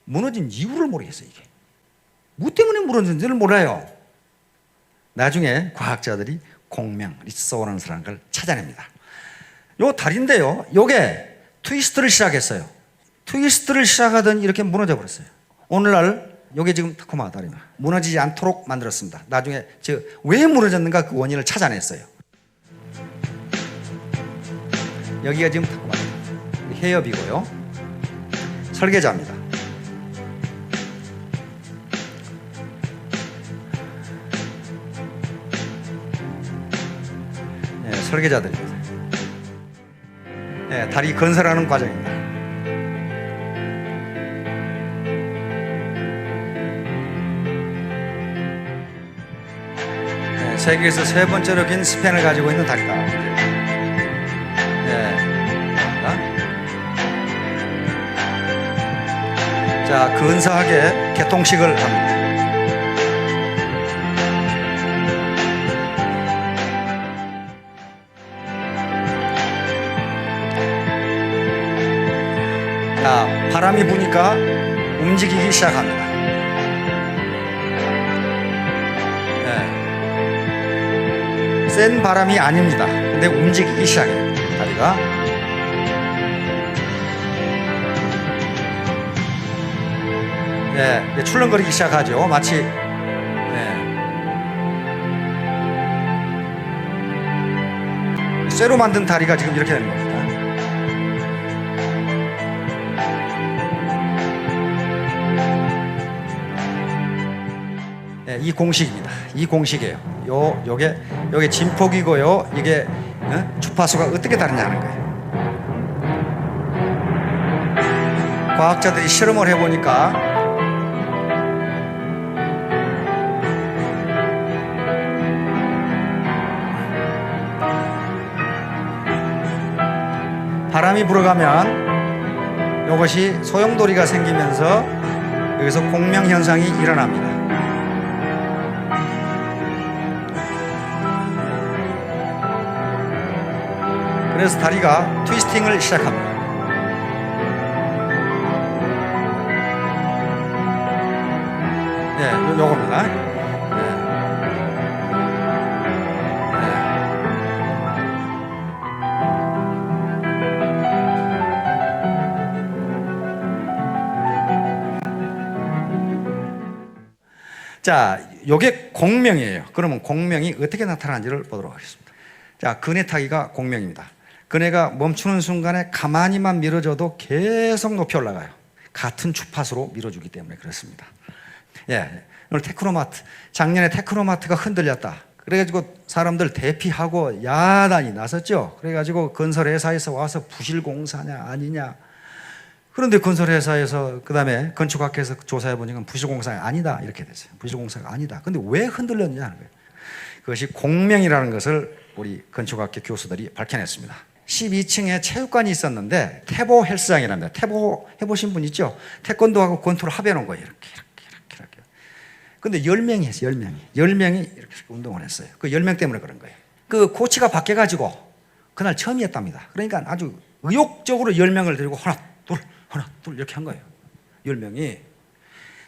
무너진 이유를 모르겠어요. 이게 뭐 때문에 무너진지를 몰라요. 나중에 과학자들이 공명, 리소넌스라는 걸 찾아냅니다. 요 다리인데요, 요게 트위스트를 시작했어요. 트위스트를 시작하더니 이렇게 무너져 버렸어요. 오늘날 요게 지금 타코마 다리입니다. 무너지지 않도록 만들었습니다. 나중에 왜 무너졌는가 그 원인을 찾아냈어요. 여기가 지금 타코마 다리, 해협이고요. 설계자입니다. 네, 설계자들입니다. 네, 다리 건설하는 과정입니다. 네, 세계에서 세 번째로 긴 스팬을 가지고 있는 다리다. 네. 자, 근사하게 개통식을 합니다. 자, 바람이 부니까 움직이기 시작합니다. 네. 센 바람이 아닙니다. 근데 움직이기 시작해요, 다리가. 네, 출렁거리기 시작하죠. 마치 쇠로 만든 다리가 지금 이렇게 되는 겁니다. 네, 이 공식입니다. 이 공식이에요. 요게 진폭이고요. 이게 주파수가 어떻게 다르냐는 거예요. 과학자들이 실험을 해보니까 바람이 불어가면 이것이 소용돌이가 생기면서 여기서 공명 현상이 일어납니다. 그래서 다리가 트위스팅을 시작합니다. 네, 요겁니다. 자, 요게 공명이에요. 그러면 공명이 어떻게 나타나는지를 보도록 하겠습니다. 자, 그네 타기가 공명입니다. 그네가 멈추는 순간에 가만히만 밀어줘도 계속 높이 올라가요. 같은 주파수로 밀어주기 때문에 그렇습니다. 예, 오늘 테크노마트, 작년에 테크노마트가 흔들렸다. 그래가지고 사람들 대피하고 야단이 났었죠. 그래가지고 건설회사에서 와서 부실공사냐 아니냐. 그런데 건설회사에서 그 다음에 건축학회에서 조사해 보니까 부실공사가 아니다 이렇게 됐어요. 부실공사가 아니다. 근데 왜 흔들렸느냐 하는 거예요. 그것이 공명이라는 것을 우리 건축학회 교수들이 밝혀냈습니다. 12층에 체육관이 있었는데 태보 헬스장이랍니다. 태보 해보신 분 있죠? 태권도하고 권투를 합해놓은 거예요. 이렇게. 근데 10명이 했어요. 10명이 이렇게 운동을 했어요. 그 10명 때문에 그런 거예요. 그 코치가 바뀌어가지고 그날 처음이었답니다. 그러니까 아주 의욕적으로 10명을 데리고 하나 둘 이렇게 한 거예요. 10명이.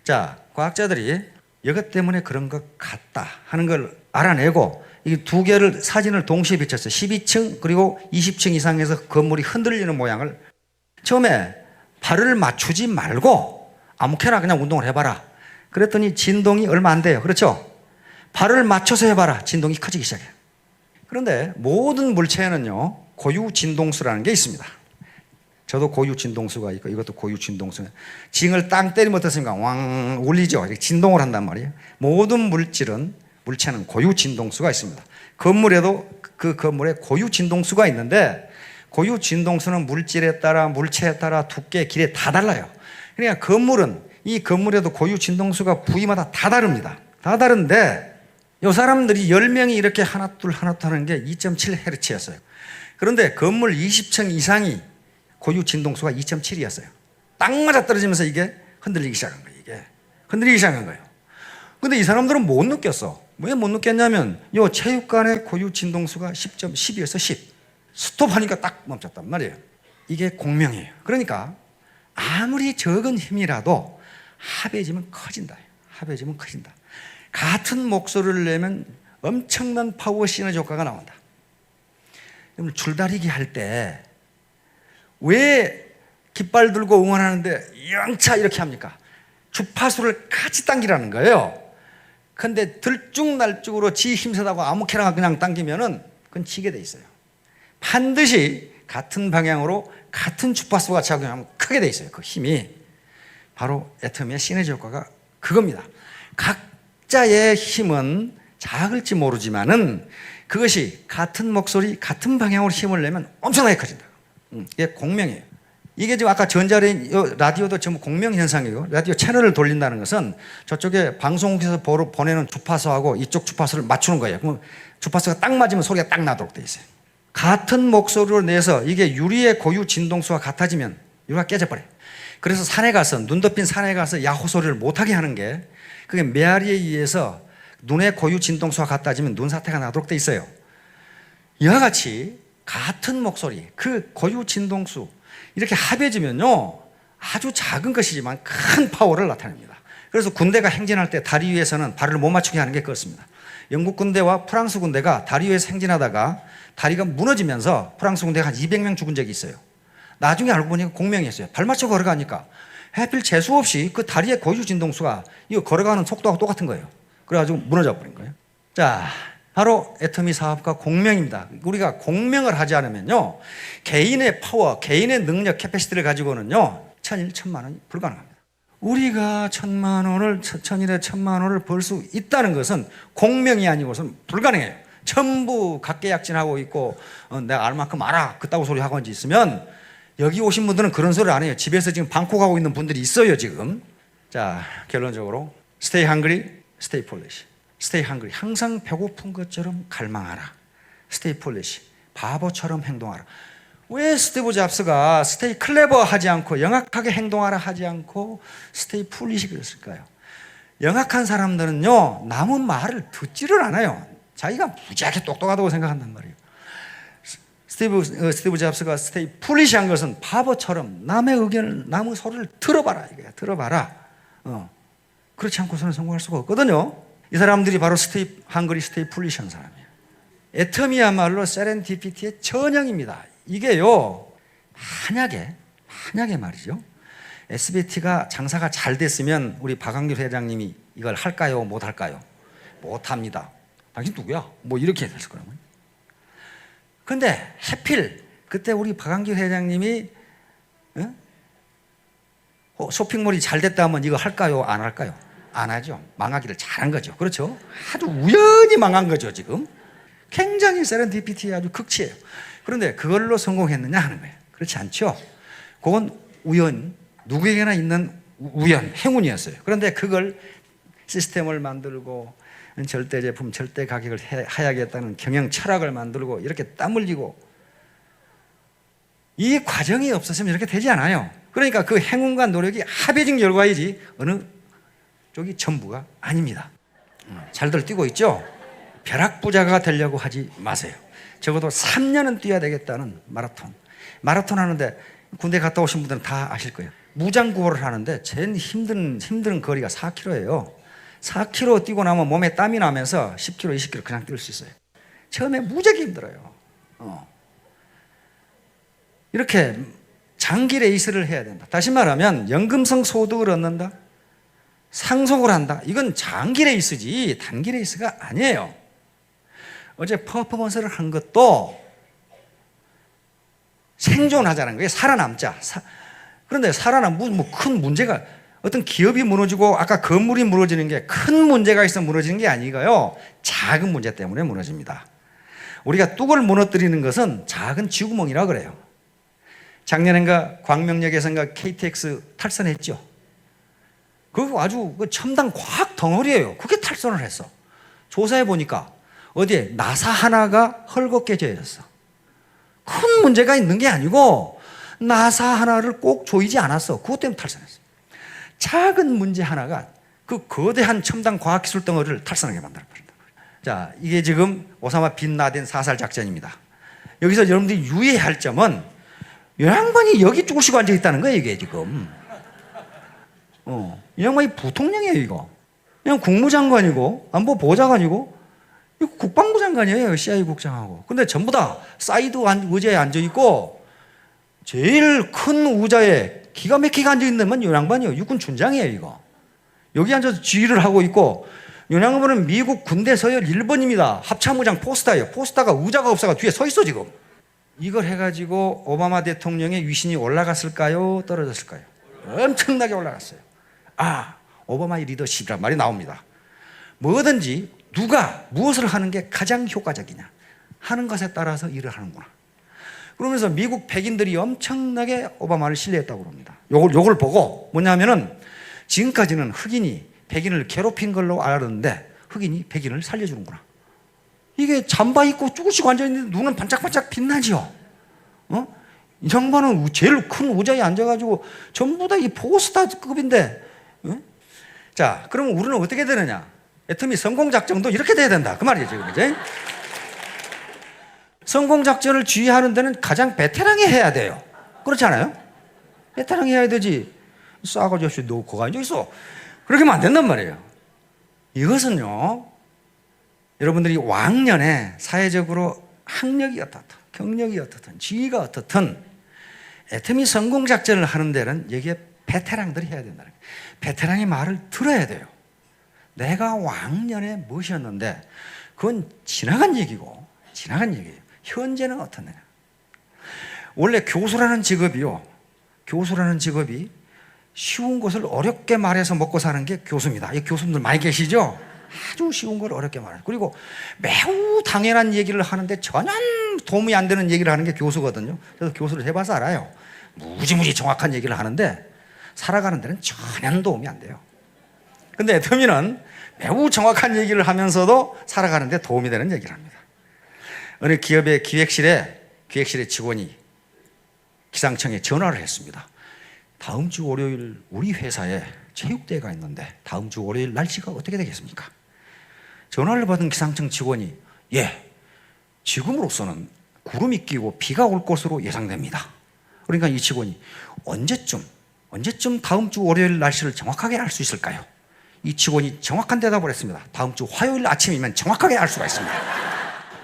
자, 과학자들이 이것 때문에 그런 것 같다 하는 걸 알아내고 이 두 개를 사진을 동시에 비쳤어요. 12층 그리고 20층 이상에서 건물이 흔들리는 모양을. 처음에 발을 맞추지 말고 아무렇게나 그냥 운동을 해봐라. 그랬더니 진동이 얼마 안 돼요. 그렇죠? 발을 맞춰서 해봐라. 진동이 커지기 시작해요. 그런데 모든 물체에는요 고유 진동수라는 게 있습니다. 저도 고유 진동수가 있고 이것도 고유 진동수. 징을 땅 때리면 어떻습니까? 왕 울리죠. 진동을 한단 말이에요. 모든 물체는 고유 진동수가 있습니다. 건물에도 그 건물에 고유 진동수가 있는데 고유 진동수는 물질에 따라 물체에 따라 두께, 길에 다 달라요. 그러니까 건물은 이 건물에도 고유 진동수가 부위마다 다 다릅니다. 다 다른데 이 사람들이 10명이 이렇게 하나 둘 하는 게 2.7Hz였어요. 그런데 건물 20층 이상이 고유 진동수가 2.7이었어요. 딱 맞아 떨어지면서 이게 흔들리기 시작한 거예요. 이게 흔들리기 시작한 거예요. 근데 이 사람들은 못 느꼈어. 왜 못 느꼈냐면 요 체육관의 고유 진동수가 10.10이었어. 10. 스톱하니까 딱 멈췄단 말이에요. 이게 공명이에요. 그러니까 아무리 적은 힘이라도 합해지면 커진다. 합해지면 커진다. 같은 목소리를 내면 엄청난 파워 시너지 효과가 나온다. 줄다리기 할 때 왜 깃발 들고 응원하는데 영차 이렇게 합니까? 주파수를 같이 당기라는 거예요. 근데 들쭉날쭉으로 지 힘세다고 아무렇게나 그냥 당기면은 그건 지게 돼 있어요. 반드시 같은 방향으로 같은 주파수가 작용하면 크게 돼 있어요. 그 힘이 바로 애터미의 시너지 효과가 그겁니다. 각자의 힘은 작을지 모르지만은 그것이 같은 목소리, 같은 방향으로 힘을 내면 엄청나게 커진다. 이게 공명이에요. 이게 지금 아까 라디오도 전부 공명 현상이에요. 라디오 채널을 돌린다는 것은 저쪽에 방송국에서 보내는 주파수하고 이쪽 주파수를 맞추는 거예요. 그럼 주파수가 딱 맞으면 소리가 딱 나도록 돼 있어요. 같은 목소리로 내서 이게 유리의 고유 진동수와 같아지면 유리가 깨져버려요. 그래서 산에 가서 눈 덮인 산에 가서 야호 소리를 못하게 하는 게 그게 메아리에 의해서 눈의 고유 진동수와 같아지면 눈사태가 나도록 돼 있어요. 이와 같이 같은 목소리, 그 고유 진동수 이렇게 합해지면요 아주 작은 것이지만 큰 파워를 나타냅니다. 그래서 군대가 행진할 때 다리 위에서는 발을 못 맞추게 하는 게 그렇습니다. 영국 군대와 프랑스 군대가 다리 위에서 행진하다가 다리가 무너지면서 프랑스 군대가 한 200명 죽은 적이 있어요. 나중에 알고 보니까 공명이었어요. 발 맞춰 걸어가니까 하필 재수 없이 그 다리의 고유 진동수가 이거 걸어가는 속도하고 똑같은 거예요. 그래가지고 무너져 버린 거예요. 자, 바로 애터미 사업과 공명입니다. 우리가 공명을 하지 않으면요 개인의 파워, 개인의 능력, 캐패시티를 가지고는요 천일, 천만 원이 불가능합니다. 우리가 천일에 천만 원을 벌 수 있다는 것은 공명이 아니고서는 불가능해요. 전부 각계약진하고 있고 내가 알 만큼 알아 그따구 소리 하고 있으면 여기 오신 분들은 그런 소리를 안 해요. 집에서 지금 방콕하고 있는 분들이 있어요 지금. 자, 결론적으로 Stay hungry, stay foolish. Stay hungry, 항상 배고픈 것처럼 갈망하라. Stay foolish, 바보처럼 행동하라. 왜 스티브 잡스가 Stay clever 하지 않고 영악하게 행동하라 하지 않고 Stay foolish 그랬을까요? 영악한 사람들은요 남의 말을 듣지를 않아요. 자기가 무지하게 똑똑하다고 생각한단 말이에요. 스티브 잡스가 Stay foolish 한 것은 바보처럼 남의 의견을, 남의 소리를 들어봐라 이거야. 들어봐라. 그렇지 않고서는 성공할 수가 없거든요. 이 사람들이 바로 Stay hungry, Stay foolish 한 사람이에요. 애터미야말로 세렌디피티의 전형입니다. 이게요 만약에 말이죠 SBT가 장사가 잘 됐으면 우리 박한길 회장님이 이걸 할까요? 못 할까요? 못 합니다. 당신 누구야? 뭐 이렇게 됐을 거라고요. 근데 하필 그때 우리 박한길 회장님이 쇼핑몰이 잘 됐다 하면 이거 할까요? 안 할까요? 안 하죠. 망하기를 잘한 거죠. 그렇죠? 아주 우연히 망한 거죠 지금. 굉장히 세렌디피티의 아주 극치예요. 그런데 그걸로 성공했느냐 하는 거예요. 그렇지 않죠. 그건 우연, 누구에게나 있는 우연, 행운이었어요. 그런데 그걸 시스템을 만들고 절대 제품, 절대 가격을 해야겠다는 경영 철학을 만들고 이렇게 땀 흘리고 이 과정이 없었으면 이렇게 되지 않아요. 그러니까 그 행운과 노력이 합해진 결과이지 어느 쪽이 전부가 아닙니다. 잘들 뛰고 있죠? 벼락부자가 되려고 하지 마세요. 적어도 3년은 뛰어야 되겠다는 마라톤 하는데 군대 갔다 오신 분들은 다 아실 거예요. 무장구호를 하는데 제일 힘든 거리가 4km예요. 4km 뛰고 나면 몸에 땀이 나면서 10km, 20km 그냥 뛸 수 있어요. 처음에 무지하게 힘들어요. 이렇게 장기 레이스를 해야 된다. 다시 말하면 연금성 소득을 얻는다, 상속을 한다. 이건 장기 레이스지 단기 레이스가 아니에요. 어제 퍼포먼스를 한 것도 생존하자는 거예요. 살아남자. 그런데 뭐 큰 문제가, 어떤 기업이 무너지고 아까 건물이 무너지는 게 큰 문제가 있어 무너지는 게 아니고요. 작은 문제 때문에 무너집니다. 우리가 뚝을 무너뜨리는 것은 작은 쥐구멍이라고 그래요. 작년엔가 광명역에서인가 KTX 탈선했죠. 그거 아주 첨단 과학 덩어리예요. 그게 탈선을 했어. 조사해 보니까 어디에 나사 하나가 헐겁게 재졌어. 큰 문제가 있는 게 아니고 나사 하나를 꼭 조이지 않았어. 그것 때문에 탈선했어. 작은 문제 하나가 그 거대한 첨단 과학기술 덩어리를 탈선하게 만들어버린다. 자, 이게 지금 오사마 빈 라덴 사살 작전입니다. 여기서 여러분들이 유의해야 할 점은 이 양반이 여기 쭈그시고 앉아 있다는 거예요, 이게 지금. 이 양반이 부통령이에요, 이거. 그냥 국무장관이고, 안보보좌관이고, 이거 국방부 장관이에요, CIA 국장하고. 근데 전부 다 사이드 의자에 앉아있고, 제일 큰 의자에 기가 막히게 앉아있는 건 이 양반이에요. 육군 춘장이에요, 이거. 여기 앉아서 지휘를 하고 있고, 이 양반은 미국 군대 서열 1번입니다. 합참의장 포스타예요. 포스타가 의자가 없어가 뒤에 서 있어, 지금. 이걸 해가지고 오바마 대통령의 위신이 올라갔을까요? 떨어졌을까요? 엄청나게 올라갔어요. 아, 오바마의 리더십이란 말이 나옵니다. 뭐든지 누가 무엇을 하는 게 가장 효과적이냐 하는 것에 따라서 일을 하는구나. 그러면서 미국 백인들이 엄청나게 오바마를 신뢰했다고 합니다. 요걸 보고 뭐냐면은 지금까지는 흑인이 백인을 괴롭힌 걸로 알았는데 흑인이 백인을 살려주는구나. 이게 잠바 입고 쭈그시고 앉아있는데 눈은 반짝반짝 빛나지요. 이 양반은 제일 큰 의자에 앉아가지고 전부 다 이 포스타급인데. 자, 그러면 우리는 어떻게 되느냐? 애터미 성공작전도 이렇게 돼야 된다. 그 말이에요, 지금. 이제. 성공작전을 지휘하는 데는 가장 베테랑이 해야 돼요. 그렇지 않아요? 베테랑이 해야 되지. 싸가지 없이 너 거기 앉아있어. 그렇게 하면 안 된단 말이에요. 이것은요, 여러분들이 왕년에 사회적으로 학력이 어떻든 경력이 어떻든 지위가 어떻든 애터미 성공작전을 하는 데는 여기에 베테랑들이 해야 된다는 거예요. 베테랑의 말을 들어야 돼요. 내가 왕년에 무엇이었는데 그건 지나간 얘기고 지나간 얘기예요. 현재는 어떻느냐. 원래 교수라는 직업이요, 교수라는 직업이 쉬운 것을 어렵게 말해서 먹고 사는 게 교수입니다. 이 교수님들 많이 계시죠? 아주 쉬운 걸 어렵게 말해요. 그리고 매우 당연한 얘기를 하는데 전혀 도움이 안 되는 얘기를 하는 게 교수거든요. 그래서 교수를 해봐서 알아요. 무지무지 정확한 얘기를 하는데 살아가는 데는 전혀 도움이 안 돼요. 근데 애터미는 매우 정확한 얘기를 하면서도 살아가는 데 도움이 되는 얘기를 합니다. 어느 기업의 기획실에 직원이 기상청에 전화를 했습니다. 다음 주 월요일 우리 회사에 체육대회가 있는데 다음 주 월요일 날씨가 어떻게 되겠습니까? 전화를 받은 기상청 직원이 지금으로서는 구름이 끼고 비가 올 것으로 예상됩니다. 그러니까 이 직원이 언제쯤 다음 주 월요일 날씨를 정확하게 알 수 있을까요? 이 직원이 정확한 대답을 했습니다. 다음 주 화요일 아침이면 정확하게 알 수가 있습니다.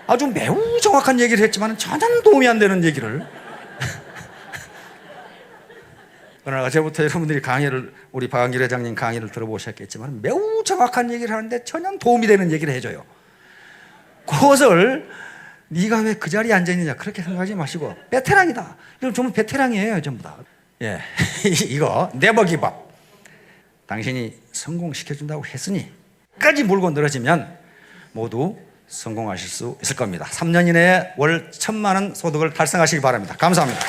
아주 매우 정확한 얘기를 했지만 전혀 도움이 안 되는 얘기를. 그러나 어제부터 여러분들이 우리 박한길 회장님 강의를 들어보셨겠지만 매우 정확한 얘기를 하는데 전혀 도움이 되는 얘기를 해줘요. 그것을 네가 왜 그 자리에 앉아있느냐 그렇게 생각하지 마시고 베테랑이다. 이건 전부 베테랑이에요, 전부 다. 예, 이거 네버 기브업. 당신이 성공시켜준다고 했으니 끝까지 물고 늘어지면 모두 성공하실 수 있을 겁니다. 3년 이내에 월 1,000만 원 소득을 달성하시기 바랍니다. 감사합니다.